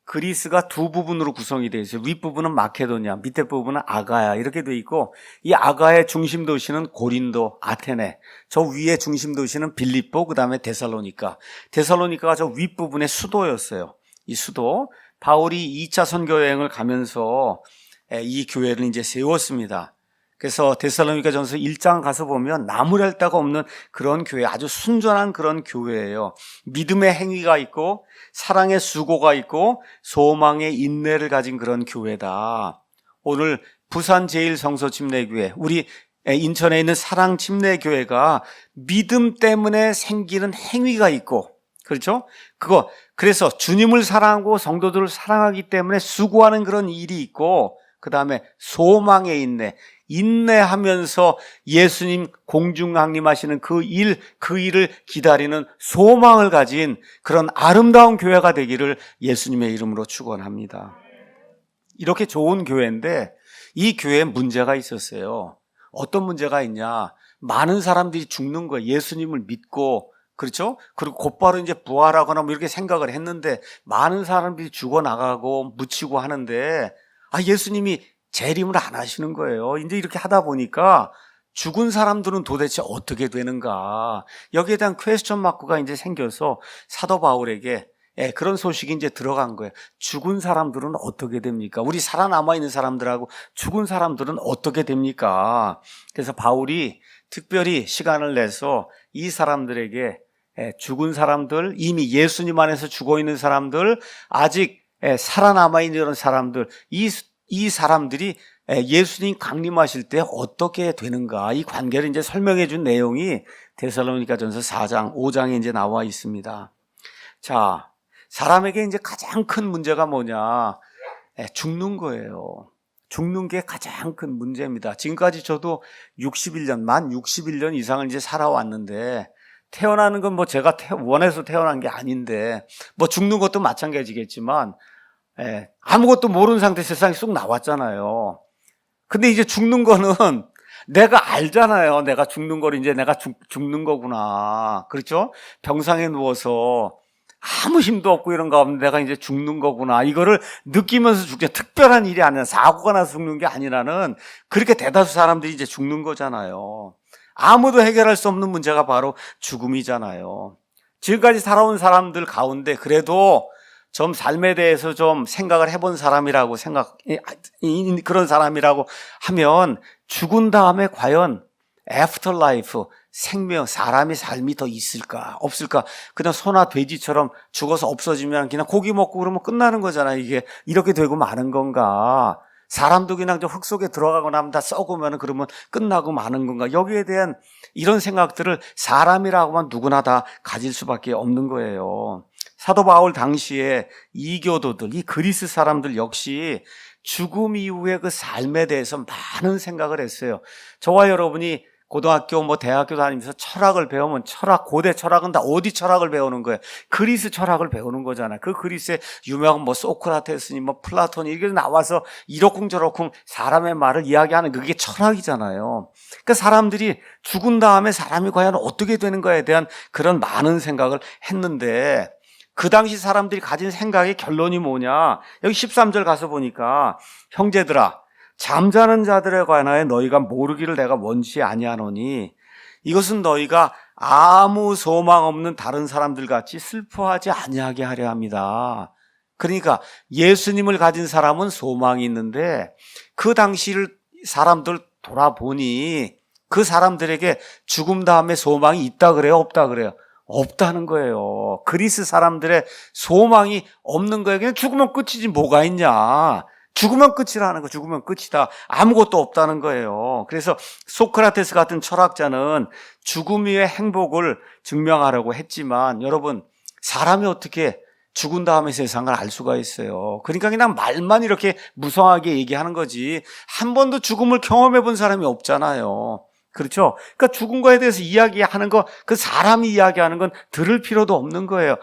그리스가 두 부분으로 구성이 되어 있어요. 윗부분은 마케도냐, 밑에 부분은 아가야 이렇게 되어 있고 이 아가의 중심 도시는 고린도, 아테네, 저 위에 중심 도시는 빌립보, 그 다음에 데살로니가. 데살로니가가 저 윗부분의 수도였어요. 이 수도, 바울이 2차 선교 여행을 가면서 이 교회를 이제 세웠습니다. 그래서 데살로니가 전서 1장 가서 보면 나무랄 데가 없는 그런 교회, 아주 순전한 그런 교회예요. 믿음의 행위가 있고 사랑의 수고가 있고 소망의 인내를 가진 그런 교회다. 오늘 부산 제1성서침례교회, 우리 인천에 있는 사랑침례교회가 믿음 때문에 생기는 행위가 있고, 그렇죠? 그래서 주님을 사랑하고 성도들을 사랑하기 때문에 수고하는 그런 일이 있고, 그 다음에 소망의 인내하면서 예수님 공중 강림하시는 그 일을 기다리는 소망을 가진 그런 아름다운 교회가 되기를 예수님의 이름으로 축원합니다. 이렇게 좋은 교회인데 이 교회에 문제가 있었어요. 어떤 문제가 있냐? 많은 사람들이 죽는 거예요. 예수님을 믿고, 그렇죠? 그리고 곧바로 이제 부활하거나 뭐 이렇게 생각을 했는데 많은 사람들이 죽어나가고 묻히고 하는데 예수님이 재림을 안 하시는 거예요. 이제 이렇게 하다 보니까 죽은 사람들은 도대체 어떻게 되는가? 여기에 대한 퀘스천 마크가 이제 생겨서 사도 바울에게 그런 소식이 이제 들어간 거예요. 죽은 사람들은 어떻게 됩니까? 우리 살아남아 있는 사람들하고 죽은 사람들은 어떻게 됩니까? 그래서 바울이 특별히 시간을 내서 이 사람들에게 죽은 사람들, 이미 예수님 안에서 죽어 있는 사람들, 아직 살아남아 있는 이런 사람들, 이 사람들이 예수님 강림하실 때 어떻게 되는가, 이 관계를 이제 설명해 준 내용이 데살로니가전서 4장, 5장에 이제 나와 있습니다. 자, 사람에게 이제 가장 큰 문제가 뭐냐? 죽는 거예요. 죽는 게 가장 큰 문제입니다. 지금까지 저도 만 61년 이상을 이제 살아왔는데, 태어나는 건 뭐 제가 원해서 태어난 게 아닌데, 뭐 죽는 것도 마찬가지겠지만, 아무것도 모르는 상태 세상에 쑥 나왔잖아요. 근데 이제 죽는 거는 내가 알잖아요. 내가 죽는 걸 이제 내가 죽는 거구나. 그렇죠? 병상에 누워서 아무 힘도 없고 이런 거 없는데 내가 이제 죽는 거구나. 이거를 느끼면서 죽죠. 특별한 일이 아니라 사고가 나서 죽는 게 아니라는 그렇게 대다수 사람들이 이제 죽는 거잖아요. 아무도 해결할 수 없는 문제가 바로 죽음이잖아요. 지금까지 살아온 사람들 가운데 그래도 좀 삶에 대해서 좀 생각을 해본 사람이라고 그런 사람이라고 하면 죽은 다음에 과연 애프터 라이프, 생명, 사람의 삶이 더 있을까 없을까? 그냥 소나 돼지처럼 죽어서 없어지면 그냥 고기 먹고 그러면 끝나는 거잖아요. 이게 이렇게 되고 마는 건가? 사람도 그냥 저 흙 속에 들어가고 나면 다 썩으면 그러면 끝나고 마는 건가? 여기에 대한 이런 생각들을 사람이라고만 누구나 다 가질 수밖에 없는 거예요. 사도 바울 당시에 이교도들, 이 그리스 사람들 역시 죽음 이후의 그 삶에 대해서 많은 생각을 했어요. 저와 여러분이 고등학교 대학교 다니면서 철학을 배우면 고대 철학은 다 어디 철학을 배우는 거예요? 그리스 철학을 배우는 거잖아요. 그 그리스의 유명한 소크라테스니 플라톤이 이게 나와서 이러쿵저러쿵 사람의 말을 이야기하는 그게 철학이잖아요. 그러니까 사람들이 죽은 다음에 사람이 과연 어떻게 되는 거에 대한 그런 많은 생각을 했는데 그 당시 사람들이 가진 생각의 결론이 뭐냐? 여기 13절 가서 보니까 형제들아 잠자는 자들에 관하여 너희가 모르기를 내가 원치 아니하노니 이것은 너희가 아무 소망 없는 다른 사람들 같이 슬퍼하지 아니하게 하려 합니다. 그러니까 예수님을 가진 사람은 소망이 있는데 그 당시를 사람들 돌아보니 그 사람들에게 죽음 다음에 소망이 있다 그래요? 없다 그래요? 없다는 거예요. 그리스 사람들의 소망이 없는 거예요. 그냥 죽으면 끝이지 뭐가 있냐. 죽으면 끝이라는 거, 죽으면 끝이다. 아무것도 없다는 거예요. 그래서 소크라테스 같은 철학자는 죽음 이후의 행복을 증명하려고 했지만 여러분, 사람이 어떻게 죽은 다음에 세상을 알 수가 있어요. 그러니까 그냥 말만 이렇게 무성하게 얘기하는 거지 한 번도 죽음을 경험해 본 사람이 없잖아요. 그렇죠? 그러니까 죽은 거에 대해서 이야기하는 거, 그 사람이 이야기하는 건 들을 필요도 없는 거예요.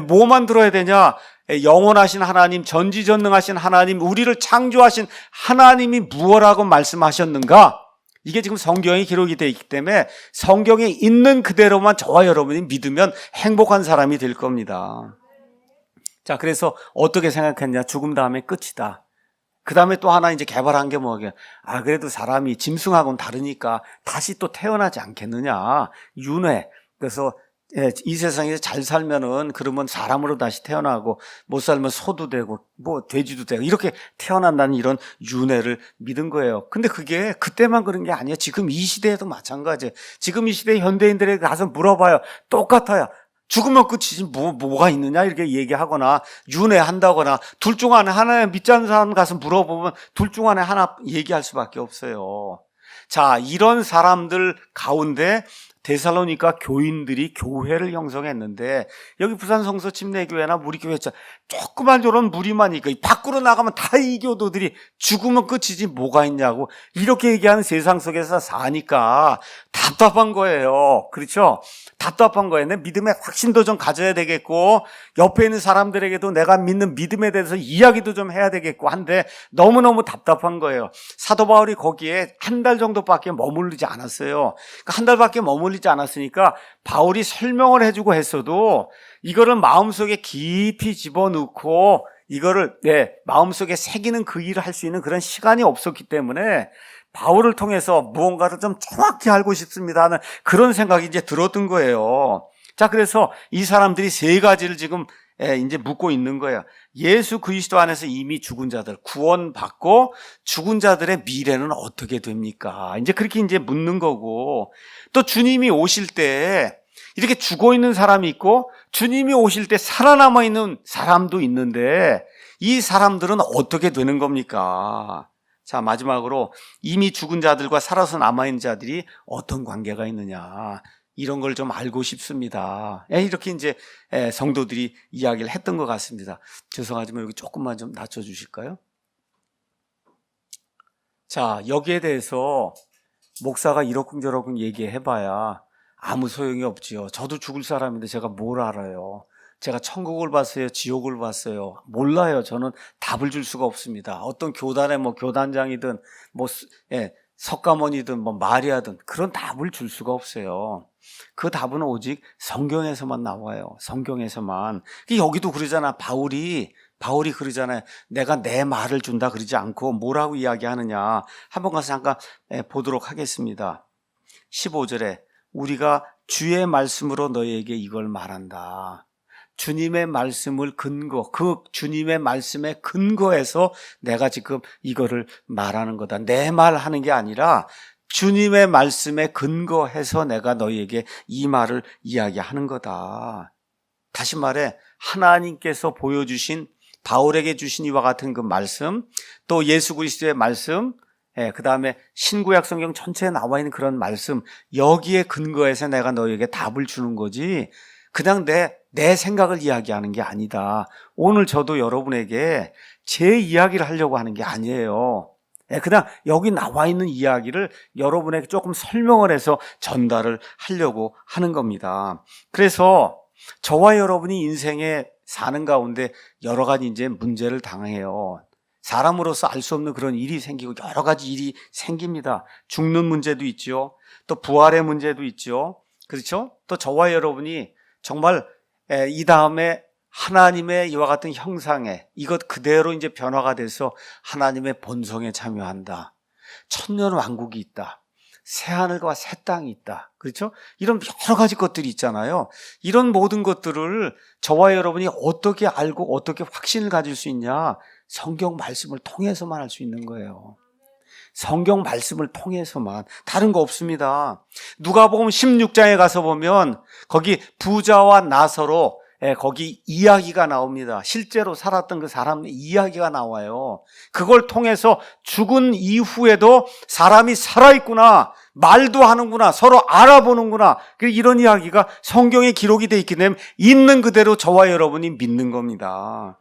뭐만 들어야 되냐? 영원하신 하나님, 전지전능하신 하나님, 우리를 창조하신 하나님이 무엇라고 말씀하셨는가? 이게 지금 성경에 기록이 되어 있기 때문에 성경에 있는 그대로만 저와 여러분이 믿으면 행복한 사람이 될 겁니다. 자, 그래서 어떻게 생각했냐? 죽음 다음에 끝이다. 그 다음에 또 하나 이제 개발한 게 뭐냐? 그래도 사람이 짐승하고는 다르니까 다시 또 태어나지 않겠느냐? 윤회. 그래서 이 세상에서 잘 살면은 그러면 사람으로 다시 태어나고 못 살면 소도 되고 돼지도 되고 이렇게 태어난다는 이런 윤회를 믿은 거예요. 근데 그게 그때만 그런 게 아니에요. 지금 이 시대에도 마찬가지예요. 지금 이 시대 현대인들에게 가서 물어봐요. 똑같아요. 죽으면 끝이지 뭐가 있느냐 이렇게 얘기하거나 윤회한다거나 둘 중 안에 하나 믿지 않는 사람 가서 물어보면 둘 중 안에 하나 얘기할 수밖에 없어요. 자, 이런 사람들 가운데 데살로니가 교인들이 교회를 형성했는데 여기 부산 성서 침례교회나 무리교회 조그만 저런 무리만 있고 밖으로 나가면 다 이 교도들이 죽으면 끝이지 뭐가 있냐고 이렇게 얘기하는 세상 속에서 사니까 답답한 거예요. 그렇죠? 답답한 거예요. 내 믿음의 확신도 좀 가져야 되겠고 옆에 있는 사람들에게도 내가 믿는 믿음에 대해서 이야기도 좀 해야 되겠고 한데 너무너무 답답한 거예요. 사도 바울이 거기에 한 달 정도밖에 머무르지 않았어요. 그러니까 한 달밖에 머무르지 않았으니까 바울이 설명을 해주고 했어도 이거를 마음속에 깊이 집어넣고 이거를 마음속에 새기는 그 일을 할 수 있는 그런 시간이 없었기 때문에 바울을 통해서 무언가를 좀 정확히 알고 싶습니다 하는 그런 생각이 이제 들었던 거예요. 자, 그래서 이 사람들이 세 가지를 지금 이제 묻고 있는 거예요. 예수 그리스도 안에서 이미 죽은 자들 구원받고 죽은 자들의 미래는 어떻게 됩니까? 이제 그렇게 이제 묻는 거고 또 주님이 오실 때 이렇게 죽어 있는 사람이 있고 주님이 오실 때 살아남아 있는 사람도 있는데 이 사람들은 어떻게 되는 겁니까? 자, 마지막으로 이미 죽은 자들과 살아서 남아있는 자들이 어떤 관계가 있느냐 이런 걸 좀 알고 싶습니다. 이렇게 이제 성도들이 이야기를 했던 것 같습니다. 죄송하지만 여기 조금만 좀 낮춰주실까요? 자, 여기에 대해서 목사가 이러쿵저러쿵 얘기해봐야 아무 소용이 없지요. 저도 죽을 사람인데 제가 뭘 알아요. 제가 천국을 봤어요? 지옥을 봤어요? 몰라요. 저는 답을 줄 수가 없습니다. 어떤 교단의 교단장이든 석가모니든 마리아든 그런 답을 줄 수가 없어요. 그 답은 오직 성경에서만 나와요. 성경에서만. 여기도 그러잖아. 바울이 그러잖아요. 내가 내 말을 준다 그러지 않고 뭐라고 이야기하느냐. 한번 가서 잠깐 보도록 하겠습니다. 15절에 우리가 주의 말씀으로 너희에게 이걸 말한다. 주님의 말씀을 그 주님의 말씀에 근거해서 내가 지금 이거를 말하는 거다. 내 말하는 게 아니라 주님의 말씀에 근거해서 내가 너희에게 이 말을 이야기하는 거다. 다시 말해 하나님께서 보여주신 바울에게 주신 이와 같은 그 말씀, 또 예수 그리스도의 말씀, 그 다음에 신구약 성경 전체에 나와 있는 그런 말씀, 여기에 근거해서 내가 너에게 답을 주는 거지 그냥 내 생각을 이야기하는 게 아니다. 오늘 저도 여러분에게 제 이야기를 하려고 하는 게 아니에요. 그냥 여기 나와 있는 이야기를 여러분에게 조금 설명을 해서 전달을 하려고 하는 겁니다. 그래서 저와 여러분이 인생에 사는 가운데 여러 가지 이제 문제를 당해요. 사람으로서 알 수 없는 그런 일이 생기고 여러 가지 일이 생깁니다. 죽는 문제도 있죠. 또 부활의 문제도 있죠. 그렇죠? 또 저와 여러분이 정말 이 다음에 하나님의 이와 같은 형상에 이것 그대로 이제 변화가 돼서 하나님의 본성에 참여한다. 천년 왕국이 있다. 새하늘과 새 땅이 있다. 그렇죠? 이런 여러 가지 것들이 있잖아요. 이런 모든 것들을 저와 여러분이 어떻게 알고 어떻게 확신을 가질 수 있냐? 성경 말씀을 통해서만 할 수 있는 거예요. 성경 말씀을 통해서만. 다른 거 없습니다. 누가복음 16장에 가서 보면 거기 부자와 나사로 거기 이야기가 나옵니다. 실제로 살았던 그 사람의 이야기가 나와요. 그걸 통해서 죽은 이후에도 사람이 살아있구나, 말도 하는구나, 서로 알아보는구나, 이런 이야기가 성경에 기록이 되어 있기 때문에 있는 그대로 저와 여러분이 믿는 겁니다.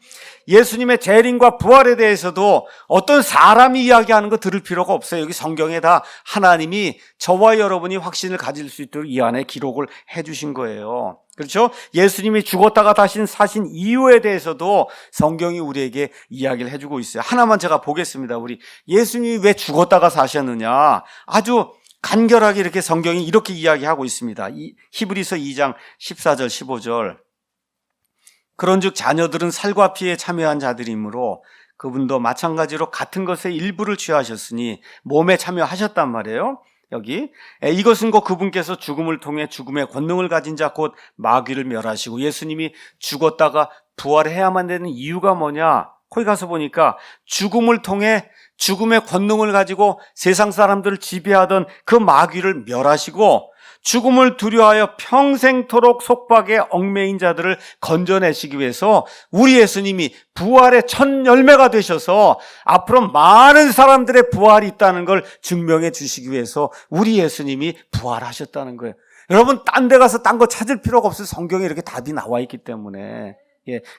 예수님의 재림과 부활에 대해서도 어떤 사람이 이야기하는 거 들을 필요가 없어요. 여기 성경에 다 하나님이 저와 여러분이 확신을 가질 수 있도록 이 안에 기록을 해주신 거예요. 그렇죠? 예수님이 죽었다가 다시 사신 이유에 대해서도 성경이 우리에게 이야기를 해주고 있어요. 하나만 제가 보겠습니다. 우리 예수님이 왜 죽었다가 사셨느냐? 아주 간결하게 이렇게 성경이 이렇게 이야기하고 있습니다. 히브리서 2장 14절 15절. 그런즉 자녀들은 살과 피에 참여한 자들이므로 그분도 마찬가지로 같은 것의 일부를 취하셨으니 몸에 참여하셨단 말이에요. 여기 이것은 곧 그분께서 죽음을 통해 죽음의 권능을 가진 자 곧 마귀를 멸하시고, 예수님이 죽었다가 부활해야만 되는 이유가 뭐냐? 거기 가서 보니까 죽음을 통해 죽음의 권능을 가지고 세상 사람들을 지배하던 그 마귀를 멸하시고, 죽음을 두려워하여 평생토록 속박에 얽매인 자들을 건져내시기 위해서 우리 예수님이 부활의 첫 열매가 되셔서 앞으로 많은 사람들의 부활이 있다는 걸 증명해 주시기 위해서 우리 예수님이 부활하셨다는 거예요. 여러분, 딴 데 가서 딴 거 찾을 필요가 없어요. 성경에 이렇게 답이 나와 있기 때문에.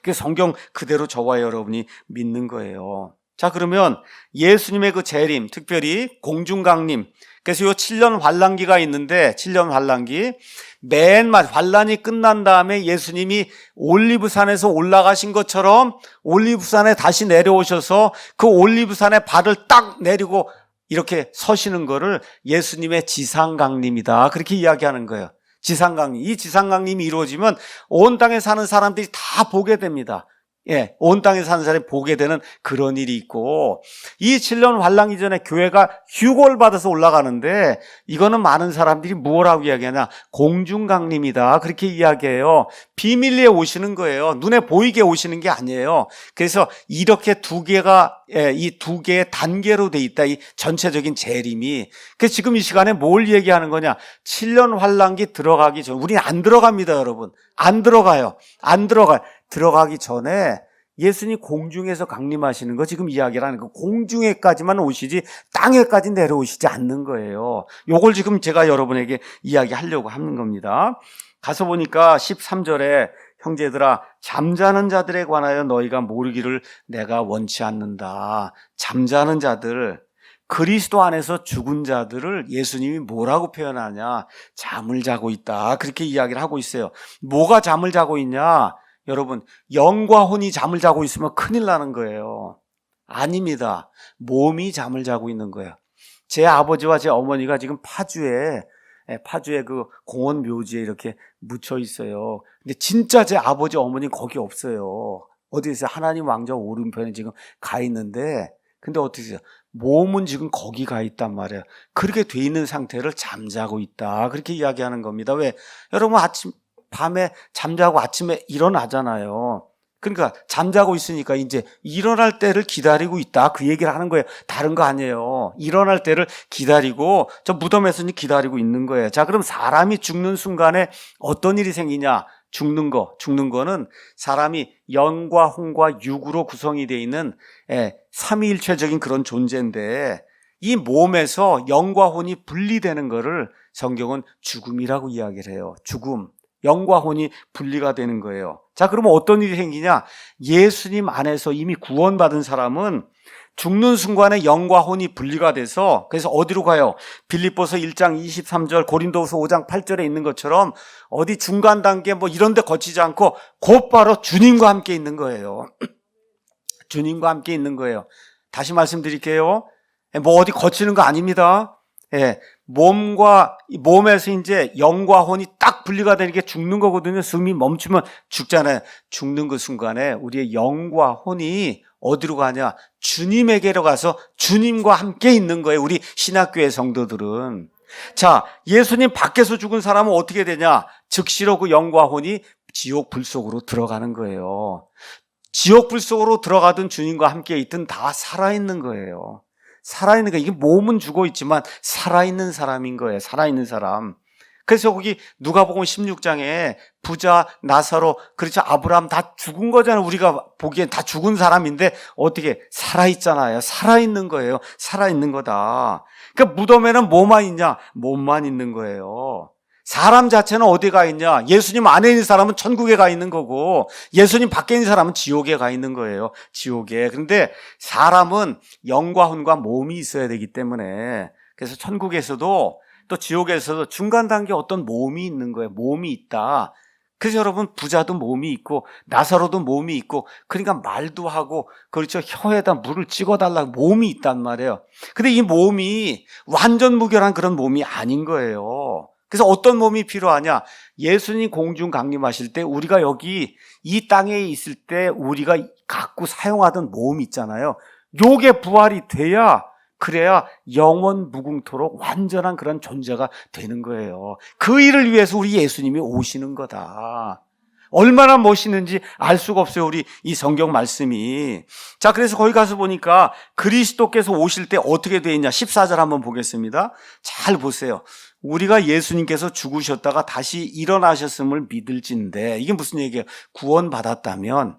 그 성경 그대로 저와 여러분이 믿는 거예요. 자, 그러면 예수님의 그 재림, 특별히 공중강림, 그래서 요 7년 환란기가 있는데, 7년 환란기, 맨 환란이 끝난 다음에 예수님이 올리브산에서 올라가신 것처럼 올리브산에 다시 내려오셔서 그 올리브산에 발을 딱 내리고 이렇게 서시는 거를 예수님의 지상강림이다, 그렇게 이야기하는 거예요. 지상강림. 이 지상강림이 이루어지면 온 땅에 사는 사람들이 다 보게 됩니다. 온 땅에 사는 사람이 보게 되는 그런 일이 있고, 이 7년 환란 이전에 교회가 휴고를 받아서 올라가는데, 이거는 많은 사람들이 뭐라고 이야기하냐? 공중강림이다, 그렇게 이야기해요. 비밀리에 오시는 거예요. 눈에 보이게 오시는 게 아니에요. 그래서 이렇게 이 두 개의 단계로 돼 있다, 이 전체적인 재림이. 그래서 지금 이 시간에 뭘 얘기하는 거냐? 7년 환란기 들어가기 전, 우리는 안 들어갑니다, 여러분. 안 들어가요. 들어가기 전에 예수님 공중에서 강림하시는 거 지금 이야기를 하는 거. 공중에까지만 오시지 땅에까지 내려오시지 않는 거예요. 요걸 지금 제가 여러분에게 이야기하려고 하는 겁니다. 가서 보니까 13절에 형제들아, 잠자는 자들에 관하여 너희가 모르기를 내가 원치 않는다. 잠자는 자들, 그리스도 안에서 죽은 자들을 예수님이 뭐라고 표현하냐? 잠을 자고 있다, 그렇게 이야기를 하고 있어요. 뭐가 잠을 자고 있냐? 여러분, 영과 혼이 잠을 자고 있으면 큰일 나는 거예요. 아닙니다. 몸이 잠을 자고 있는 거예요. 제 아버지와 제 어머니가 지금 파주에 그 공원 묘지에 이렇게 묻혀 있어요. 근데 진짜 제 아버지 어머니 거기 없어요. 어디 있어요? 하나님 왕자 오른편에 지금 가 있는데, 근데 어떻게 해요? 몸은 지금 거기 가 있단 말이에요. 그렇게 돼 있는 상태를 잠자고 있다, 그렇게 이야기하는 겁니다. 왜? 여러분, 밤에 잠자고 아침에 일어나잖아요. 그러니까 잠자고 있으니까 이제 일어날 때를 기다리고 있다, 그 얘기를 하는 거예요. 다른 거 아니에요. 일어날 때를 기다리고 저 무덤에서 기다리고 있는 거예요. 자, 그럼 사람이 죽는 순간에 어떤 일이 생기냐? 죽는 거는 사람이 영과 혼과 육으로 구성이 되어 있는 삼위일체적인 그런 존재인데 이 몸에서 영과 혼이 분리되는 거를 성경은 죽음이라고 이야기를 해요. 죽음. 영과 혼이 분리가 되는 거예요. 자, 그러면 어떤 일이 생기냐? 예수님 안에서 이미 구원받은 사람은 죽는 순간에 영과 혼이 분리가 돼서 그래서 어디로 가요? 빌립보서 1장 23절, 고린도후서 5장 8절에 있는 것처럼 어디 중간 단계 뭐 이런 데 거치지 않고 곧바로 주님과 함께 있는 거예요. 주님과 함께 있는 거예요. 다시 말씀드릴게요. 뭐 어디 거치는 거 아닙니다. 몸에서 이제 영과 혼이 딱 분리가 되는 게 죽는 거거든요. 숨이 멈추면 죽잖아요. 죽는 그 순간에 우리의 영과 혼이 어디로 가냐? 주님에게로 가서 주님과 함께 있는 거예요. 우리 신학교의 성도들은. 자, 예수님 밖에서 죽은 사람은 어떻게 되냐? 즉시로 그 영과 혼이 지옥 불 속으로 들어가는 거예요. 지옥 불 속으로 들어가든 주님과 함께 있든 다 살아있는 거예요. 살아있는 거, 이게 몸은 죽어 있지만 살아있는 사람인 거예요. 살아있는 사람. 그래서 거기 누가복음 16장에 부자, 나사로, 그렇죠, 아브라함 다 죽은 거잖아요. 우리가 보기엔 다 죽은 사람인데 어떻게 살아있잖아요. 살아있는 거예요. 살아있는 거다. 그러니까 무덤에는 뭐만 있냐? 몸만 있는 거예요. 사람 자체는 어디 가 있냐? 예수님 안에 있는 사람은 천국에 가 있는 거고 예수님 밖에 있는 사람은 지옥에 가 있는 거예요. 지옥에. 그런데 사람은 영과 혼과 몸이 있어야 되기 때문에 그래서 천국에서도 또 지옥에서도 중간 단계 어떤 몸이 있는 거예요. 몸이 있다. 그래서 여러분 부자도 몸이 있고 나사로도 몸이 있고 그러니까 말도 하고 그렇죠. 혀에다 물을 찍어달라고 몸이 있단 말이에요. 근데 이 몸이 완전 무결한 그런 몸이 아닌 거예요. 그래서 어떤 몸이 필요하냐? 예수님 공중 강림하실 때 우리가 여기 이 땅에 있을 때 우리가 갖고 사용하던 몸 있잖아요. 요게 부활이 돼야 그래야 영원 무궁토록 완전한 그런 존재가 되는 거예요. 그 일을 위해서 우리 예수님이 오시는 거다. 얼마나 멋있는지 알 수가 없어요. 우리 이 성경 말씀이. 자, 그래서 거기 가서 보니까 그리스도께서 오실 때 어떻게 되어 있냐? 14절 한번 보겠습니다. 잘 보세요. 우리가 예수님께서 죽으셨다가 다시 일어나셨음을 믿을진데 이게 무슨 얘기예요? 구원받았다면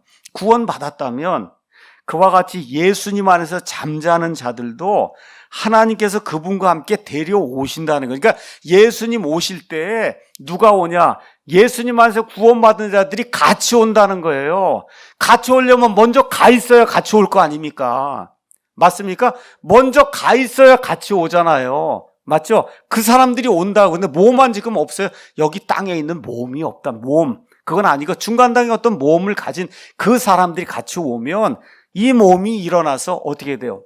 그와 같이 예수님 안에서 잠자는 자들도 하나님께서 그분과 함께 데려오신다는 거예요. 그러니까 예수님 오실 때 누가 오냐? 예수님 안에서 구원받은 자들이 같이 온다는 거예요. 같이 오려면 먼저 가 있어야 같이 올 거 아닙니까? 맞습니까? 먼저 가 있어야 같이 오잖아요. 맞죠? 그 사람들이 온다고. 근데 몸만 지금 없어요. 여기 땅에 있는 몸이 없다. 몸. 그건 아니고 중간 단계 어떤 몸을 가진 그 사람들이 같이 오면 이 몸이 일어나서 어떻게 돼요?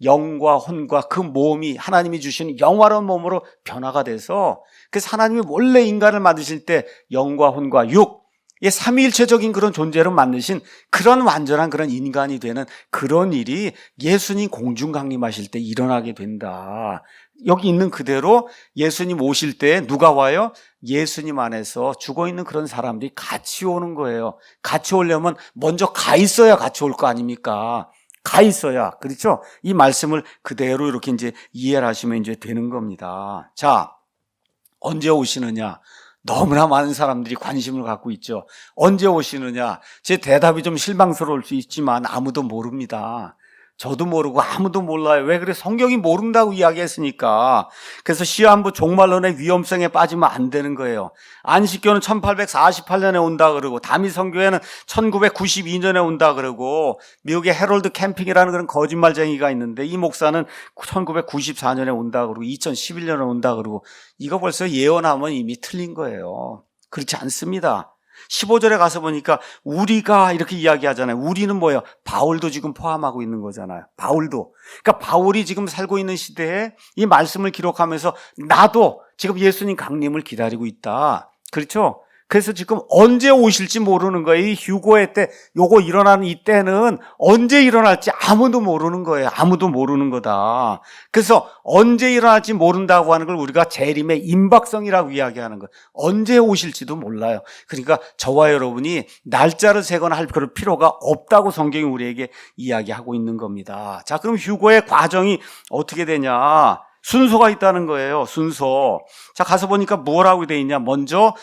영과 혼과 그 몸이 하나님이 주시는 영화로운 몸으로 변화가 돼서 그래서 하나님이 원래 인간을 만드실 때 영과 혼과 육, 삼위일체적인 그런 존재로 만드신 그런 완전한 그런 인간이 되는 그런 일이 예수님 공중 강림하실 때 일어나게 된다. 여기 있는 그대로 예수님 오실 때 누가 와요? 예수님 안에서 죽어있는 그런 사람들이 같이 오는 거예요. 같이 오려면 먼저 가 있어야 같이 올 거 아닙니까? 가 있어야. 그렇죠? 이 말씀을 그대로 이렇게 이제 이해를 하시면 이제 되는 겁니다. 자, 언제 오시느냐? 너무나 많은 사람들이 관심을 갖고 있죠. 언제 오시느냐? 제 대답이 좀 실망스러울 수 있지만 아무도 모릅니다. 저도 모르고 아무도 몰라요. 왜 그래? 성경이 모른다고 이야기했으니까. 그래서 시한부 종말론의 위험성에 빠지면 안 되는 거예요. 안식교는 1848년에 온다 그러고 다미성교회는 1992년에 온다 그러고 미국의 해롤드 캠핑이라는 그런 거짓말쟁이가 있는데 이 목사는 1994년에 온다 그러고 2011년에 온다 그러고 이거 벌써 예언하면 이미 틀린 거예요. 그렇지 않습니다. 15절에 가서 보니까 우리가 이렇게 이야기하잖아요. 우리는 뭐예요? 바울도 지금 포함하고 있는 거잖아요. 바울도. 그러니까 바울이 지금 살고 있는 시대에 이 말씀을 기록하면서 나도 지금 예수님 강림을 기다리고 있다. 그렇죠? 그래서 지금 언제 오실지 모르는 거예요. 이 휴고의 때, 요거 일어나는 이 때는 언제 일어날지 아무도 모르는 거예요. 아무도 모르는 거다. 그래서 언제 일어날지 모른다고 하는 걸 우리가 재림의 임박성이라고 이야기하는 거예요. 언제 오실지도 몰라요. 그러니까 저와 여러분이 날짜를 세거나 할 그럴 필요가 없다고 성경이 우리에게 이야기하고 있는 겁니다. 자, 그럼 휴고의 과정이 어떻게 되냐? 순서가 있다는 거예요. 순서. 자, 가서 보니까 뭐라고 되어 있냐? 먼저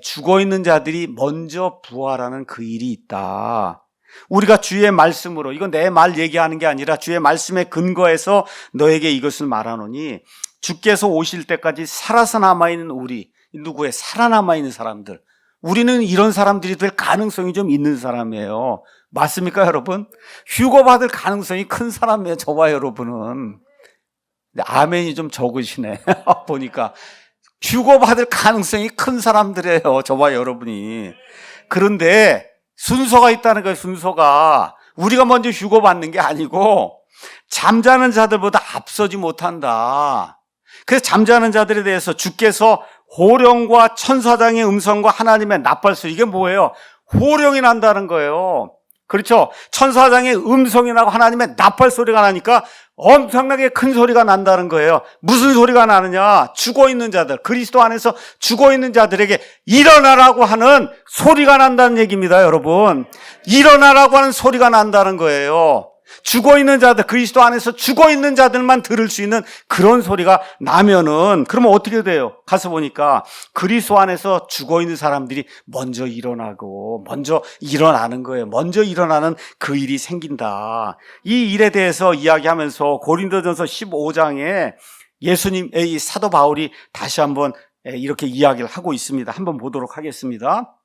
죽어 있는 자들이 먼저 부활하는 그 일이 있다. 우리가 주의 말씀으로, 이건 내 말 얘기하는 게 아니라 주의 말씀에 근거해서 너에게 이것을 말하노니 주께서 오실 때까지 살아서 남아있는 우리, 누구의 살아남아있는 사람들, 우리는 이런 사람들이 될 가능성이 좀 있는 사람이에요. 맞습니까, 여러분? 휴거받을 가능성이 큰 사람이에요, 저와 여러분은. 근데 아멘이 좀 적으시네. 보니까 휴거받을 가능성이 큰 사람들이에요, 저와 여러분이. 그런데 순서가 있다는 거예요, 순서가. 우리가 먼저 휴거받는 게 아니고 잠자는 자들보다 앞서지 못한다. 그래서 잠자는 자들에 대해서 주께서 호령과 천사장의 음성과 하나님의 나팔소리, 이게 뭐예요? 호령이 난다는 거예요. 그렇죠? 천사장의 음성이 나고 하나님의 나팔소리가 나니까 엄청나게 큰 소리가 난다는 거예요. 무슨 소리가 나느냐? 죽어있는 자들, 그리스도 안에서 죽어있는 자들에게 일어나라고 하는 소리가 난다는 얘기입니다, 여러분. 일어나라고 하는 소리가 난다는 거예요. 죽어있는 자들, 그리스도 안에서 죽어있는 자들만 들을 수 있는 그런 소리가 나면은, 그러면 어떻게 돼요? 가서 보니까 그리스도 안에서 죽어있는 사람들이 먼저 일어나고 먼저 일어나는 거예요. 먼저 일어나는 그 일이 생긴다. 이 일에 대해서 이야기하면서 고린도전서 15장에 예수님의 이 사도 바울이 다시 한번 이렇게 이야기를 하고 있습니다. 한번 보도록 하겠습니다.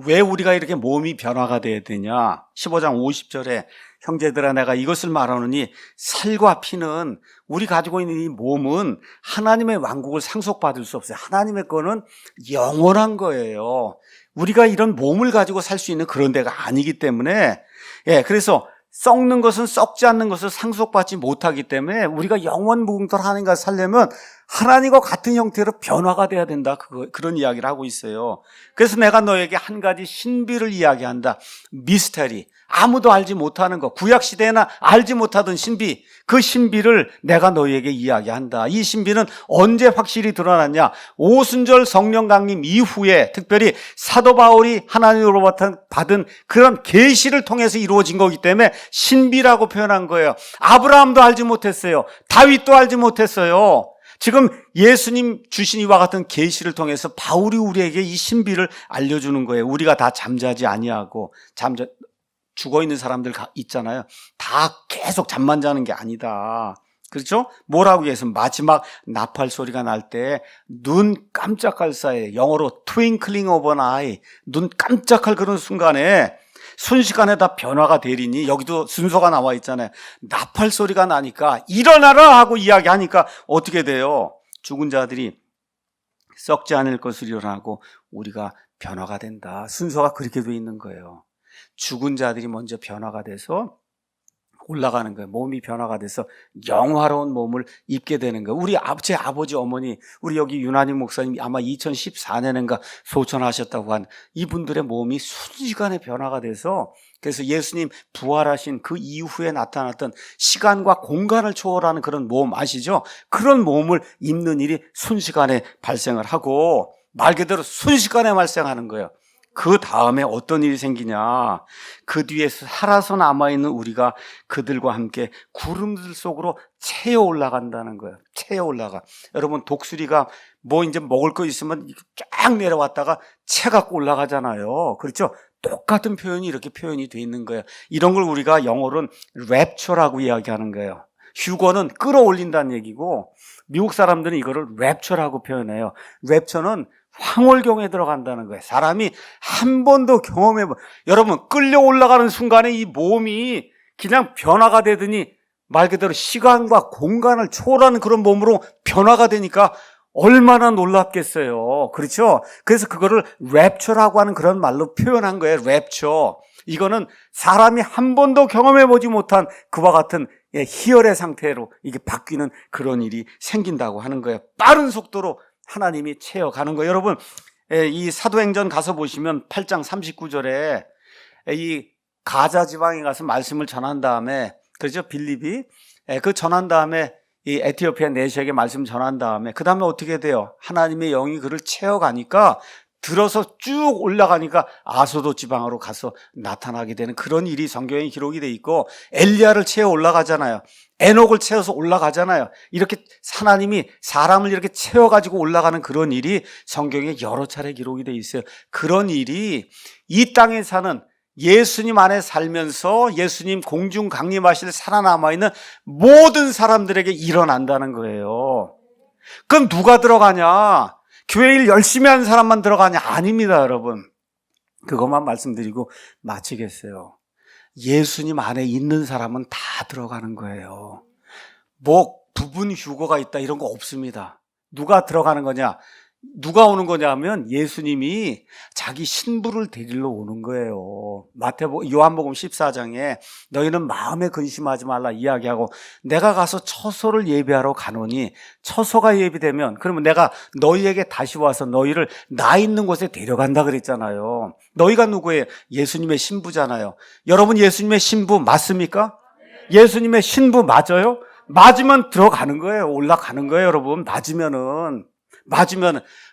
왜 우리가 이렇게 몸이 변화가 돼야 되냐? 15장 50절에 형제들아 내가 이것을 말하노니 살과 피는, 우리 가지고 있는 이 몸은 하나님의 왕국을 상속받을 수 없어요. 하나님의 거는 영원한 거예요. 우리가 이런 몸을 가지고 살 수 있는 그런 데가 아니기 때문에, 그래서 썩는 것은 썩지 않는 것을 상속받지 못하기 때문에 우리가 영원 무궁토록 하나님과 살려면 하나님과 같은 형태로 변화가 돼야 된다. 그런 이야기를 하고 있어요. 그래서 내가 너에게 한 가지 신비를 이야기한다. 미스터리. 아무도 알지 못하는 것, 구약시대에나 알지 못하던 신비, 그 신비를 내가 너희에게 이야기한다. 이 신비는 언제 확실히 드러났냐? 오순절 성령 강림 이후에 특별히 사도 바울이 하나님으로부터 받은 그런 계시를 통해서 이루어진 거기 때문에 신비라고 표현한 거예요. 아브라함도 알지 못했어요. 다윗도 알지 못했어요. 지금 예수님 주신 이와 같은 계시를 통해서 바울이 우리에게 이 신비를 알려주는 거예요. 우리가 다 잠자지 아니하고 죽어있는 사람들 있잖아요. 다 계속 잠만 자는 게 아니다. 그렇죠? 뭐라고 해서 마지막 나팔 소리가 날 때 눈 깜짝할 사이에, 영어로 twinkling of an eye, 눈 깜짝할 그런 순간에 순식간에 다 변화가 되리니, 여기도 순서가 나와 있잖아요. 나팔 소리가 나니까 일어나라 하고 이야기하니까 어떻게 돼요? 죽은 자들이 썩지 않을 것을 일어나고 우리가 변화가 된다. 순서가 그렇게 돼 있는 거예요. 죽은 자들이 먼저 변화가 돼서 올라가는 거예요. 몸이 변화가 돼서 영화로운 몸을 입게 되는 거예요. 제 아버지, 어머니, 우리 여기 유나님 목사님이 아마 2014년인가 소천하셨다고 한 이분들의 몸이 순식간에 변화가 돼서, 그래서 예수님 부활하신 그 이후에 나타났던 시간과 공간을 초월하는 그런 몸 아시죠? 그런 몸을 입는 일이 순식간에 발생을 하고, 말 그대로 순식간에 발생하는 거예요. 그 다음에 어떤 일이 생기냐? 그 뒤에 살아서 남아있는 우리가 그들과 함께 구름들 속으로 채어 올라간다는 거예요. 채어 올라가. 여러분, 독수리가 뭐 이제 먹을 거 있으면 쫙 내려왔다가 채 갖고 올라가잖아요. 그렇죠? 똑같은 표현이 이렇게 표현이 돼 있는 거예요. 이런 걸 우리가 영어로는 랩처라고 이야기하는 거예요. 휴거는 끌어올린다는 얘기고, 미국 사람들은 이거를 랩처라고 표현해요. 랩처는 황홀경에 들어간다는 거예요. 사람이 한 번도 여러분, 끌려 올라가는 순간에 이 몸이 그냥 변화가 되더니 말 그대로 시간과 공간을 초월하는 그런 몸으로 변화가 되니까 얼마나 놀랍겠어요. 그렇죠? 그래서 그거를 랩처라고 하는 그런 말로 표현한 거예요. 랩처. 이거는 사람이 한 번도 경험해보지 못한 그와 같은 희열의 상태로 이게 바뀌는 그런 일이 생긴다고 하는 거예요. 빠른 속도로 하나님이 채워가는 거예요. 여러분, 이 사도행전 가서 보시면 8장 39절에 이 가자 지방에 가서 말씀을 전한 다음에, 그렇죠? 빌립이 그 전한 다음에 이 에티오피아 내시에게 말씀 전한 다음에 그 다음에 어떻게 돼요? 하나님의 영이 그를 채워가니까 들어서 쭉 올라가니까 아소도 지방으로 가서 나타나게 되는 그런 일이 성경에 기록이 돼 있고, 엘리야를 채워 올라가잖아요. 에녹을 채워서 올라가잖아요. 이렇게 하나님이 사람을 이렇게 채워가지고 올라가는 그런 일이 성경에 여러 차례 기록이 돼 있어요. 그런 일이 이 땅에 사는 예수님 안에 살면서 예수님 공중 강림하실 살아남아있는 모든 사람들에게 일어난다는 거예요. 그럼 누가 들어가냐? 교회 일 열심히 하는 사람만 들어가냐? 아닙니다, 여러분. 그것만 말씀드리고 마치겠어요. 예수님 안에 있는 사람은 다 들어가는 거예요. 뭐 부분 휴거가 있다 이런 거 없습니다. 누가 들어가는 거냐? 누가 오는 거냐 하면 예수님이 자기 신부를 데리러 오는 거예요. 요한복음 14장에 너희는 마음에 근심하지 말라 이야기하고, 내가 가서 처소를 예비하러 가노니 처소가 예비되면 그러면 내가 너희에게 다시 와서 너희를 나 있는 곳에 데려간다 그랬잖아요. 너희가 누구예요? 예수님의 신부잖아요. 여러분 예수님의 신부 맞습니까? 예수님의 신부 맞아요? 맞으면 들어가는 거예요. 올라가는 거예요, 여러분. 맞으면은.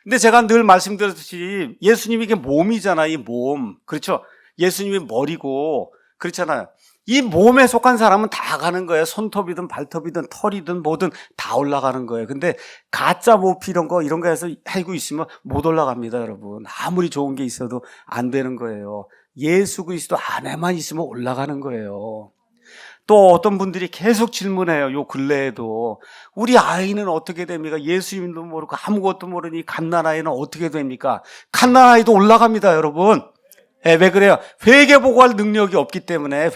근데 제가 늘 말씀드렸듯이 예수님이 이게 몸이잖아요, 이 몸. 그렇죠? 예수님이 머리고, 그렇잖아요. 이 몸에 속한 사람은 다 가는 거예요. 손톱이든 발톱이든 털이든 뭐든 다 올라가는 거예요. 근데 가짜 모피 이런 거 해서 하고 있으면 못 올라갑니다, 여러분. 아무리 좋은 게 있어도 안 되는 거예요. 예수 그리스도 안에만 있으면 올라가는 거예요. 또 어떤 분들이 계속 질문해요. 요 근래에도 우리 아이는 어떻게 됩니까? 예수님도 모르고 아무것도 모르니 갓난아이는 어떻게 됩니까? 갓난아이도 올라갑니다, 여러분. 왜 그래요? 회개보고할 능력이 없기 때문에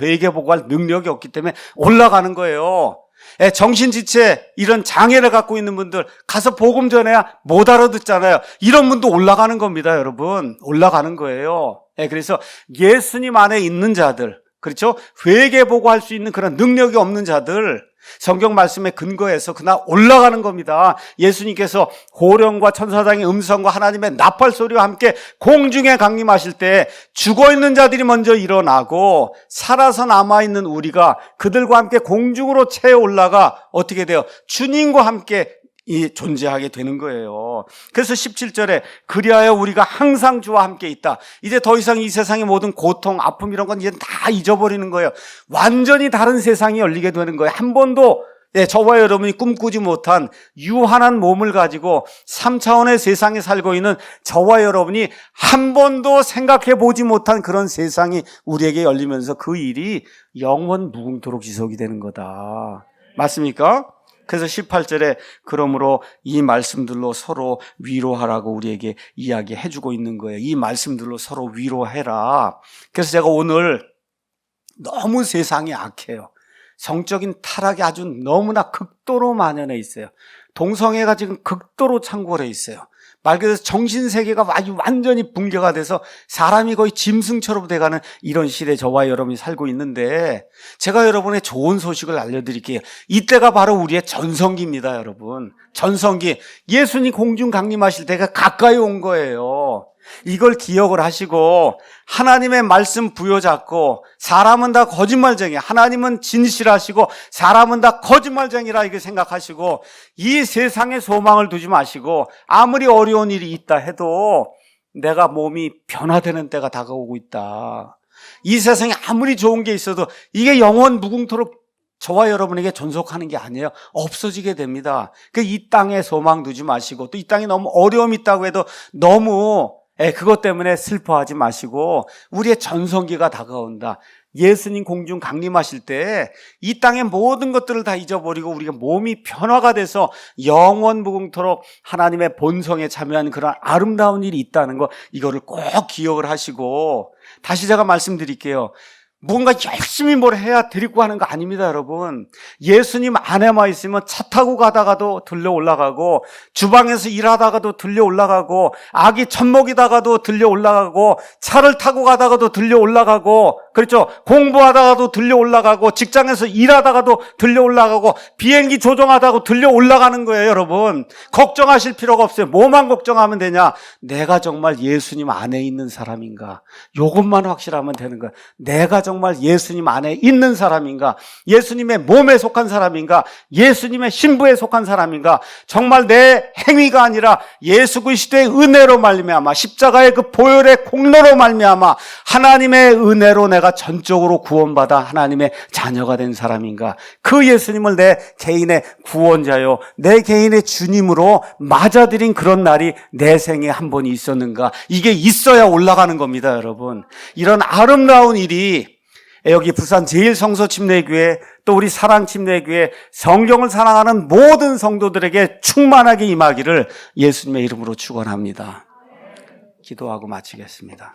올라가는 거예요. 정신지체 이런 장애를 갖고 있는 분들 가서 복음 전해야 못 알아듣잖아요. 이런 분도 올라가는 겁니다, 여러분. 올라가는 거예요. 그래서 예수님 안에 있는 자들, 그렇죠? 회개보고할 수 있는 그런 능력이 없는 자들, 성경 말씀에 근거해서 그날 올라가는 겁니다. 예수님께서 호령과 천사장의 음성과 하나님의 나팔 소리와 함께 공중에 강림하실 때 죽어있는 자들이 먼저 일어나고 살아서 남아있는 우리가 그들과 함께 공중으로 채 올라가 어떻게 돼요? 주님과 함께 존재하게 되는 거예요. 그래서 17절에 그리하여 우리가 항상 주와 함께 있다. 이제 더 이상 이 세상의 모든 고통, 아픔 이런 건 이제 다 잊어버리는 거예요. 완전히 다른 세상이 열리게 되는 거예요. 한 번도 저와 여러분이 꿈꾸지 못한 유한한 몸을 가지고 3차원의 세상에 살고 있는 저와 여러분이 한 번도 생각해 보지 못한 그런 세상이 우리에게 열리면서 그 일이 영원 무궁토록 지속이 되는 거다. 맞습니까? 그래서 18절에 그러므로 이 말씀들로 서로 위로하라고 우리에게 이야기해 주고 있는 거예요. 이 말씀들로 서로 위로해라. 그래서 제가 오늘 너무 세상이 악해요. 성적인 타락이 아주 너무나 극도로 만연해 있어요. 동성애가 지금 극도로 창궐해 있어요. 말 그대로 정신세계가 아주 완전히 붕괴가 돼서 사람이 거의 짐승처럼 돼가는 이런 시대에 저와 여러분이 살고 있는데, 제가 여러분의 좋은 소식을 알려드릴게요. 이때가 바로 우리의 전성기입니다, 여러분. 전성기. 예수님 공중 강림하실 때가 가까이 온 거예요. 이걸 기억을 하시고 하나님의 말씀 부여잡고, 사람은 다 거짓말쟁이, 하나님은 진실하시고 사람은 다 거짓말쟁이라 이렇게 생각하시고, 이 세상에 소망을 두지 마시고, 아무리 어려운 일이 있다 해도 내가 몸이 변화되는 때가 다가오고 있다. 이 세상에 아무리 좋은 게 있어도 이게 영원 무궁토록 저와 여러분에게 존속하는 게 아니에요. 없어지게 됩니다. 이 땅에 소망 두지 마시고, 또 이 땅에 너무 어려움이 있다고 해도 너무 그것 때문에 슬퍼하지 마시고, 우리의 전성기가 다가온다. 예수님 공중 강림하실 때 이 땅의 모든 것들을 다 잊어버리고 우리가 몸이 변화가 돼서 영원 무궁토록 하나님의 본성에 참여하는 그런 아름다운 일이 있다는 거, 이거를 꼭 기억을 하시고, 다시 제가 말씀드릴게요. 뭔가 열심히 뭘 해야 데리고 가는 거 아닙니다, 여러분. 예수님 안에만 있으면 차 타고 가다가도 들려 올라가고, 주방에서 일하다가도 들려 올라가고, 아기 젖 먹이다가도 들려 올라가고, 차를 타고 가다가도 들려 올라가고, 그렇죠? 공부하다가도 들려 올라가고, 직장에서 일하다가도 들려 올라가고, 비행기 조종하다가도 들려 올라가는 거예요, 여러분. 걱정하실 필요가 없어요. 뭐만 걱정하면 되냐? 내가 정말 예수님 안에 있는 사람인가? 이것만 확실하면 되는 거예요. 내가 정말 예수님 안에 있는 사람인가? 예수님의 몸에 속한 사람인가? 예수님의 신부에 속한 사람인가? 정말 내 행위가 아니라 예수 그리스도의 은혜로 말미암아, 십자가의 그 보혈의 공로로 말미암아 하나님의 은혜로 내가 전적으로 구원받아 하나님의 자녀가 된 사람인가? 그 예수님을 내 개인의 구원자요, 내 개인의 주님으로 맞아들인 그런 날이 내 생에 한 번이 있었는가? 이게 있어야 올라가는 겁니다, 여러분. 이런 아름다운 일이 여기 부산 제1성소침례교회, 또 우리 사랑침례교회, 성경을 사랑하는 모든 성도들에게 충만하게 임하기를 예수님의 이름으로 축원합니다. 기도하고 마치겠습니다.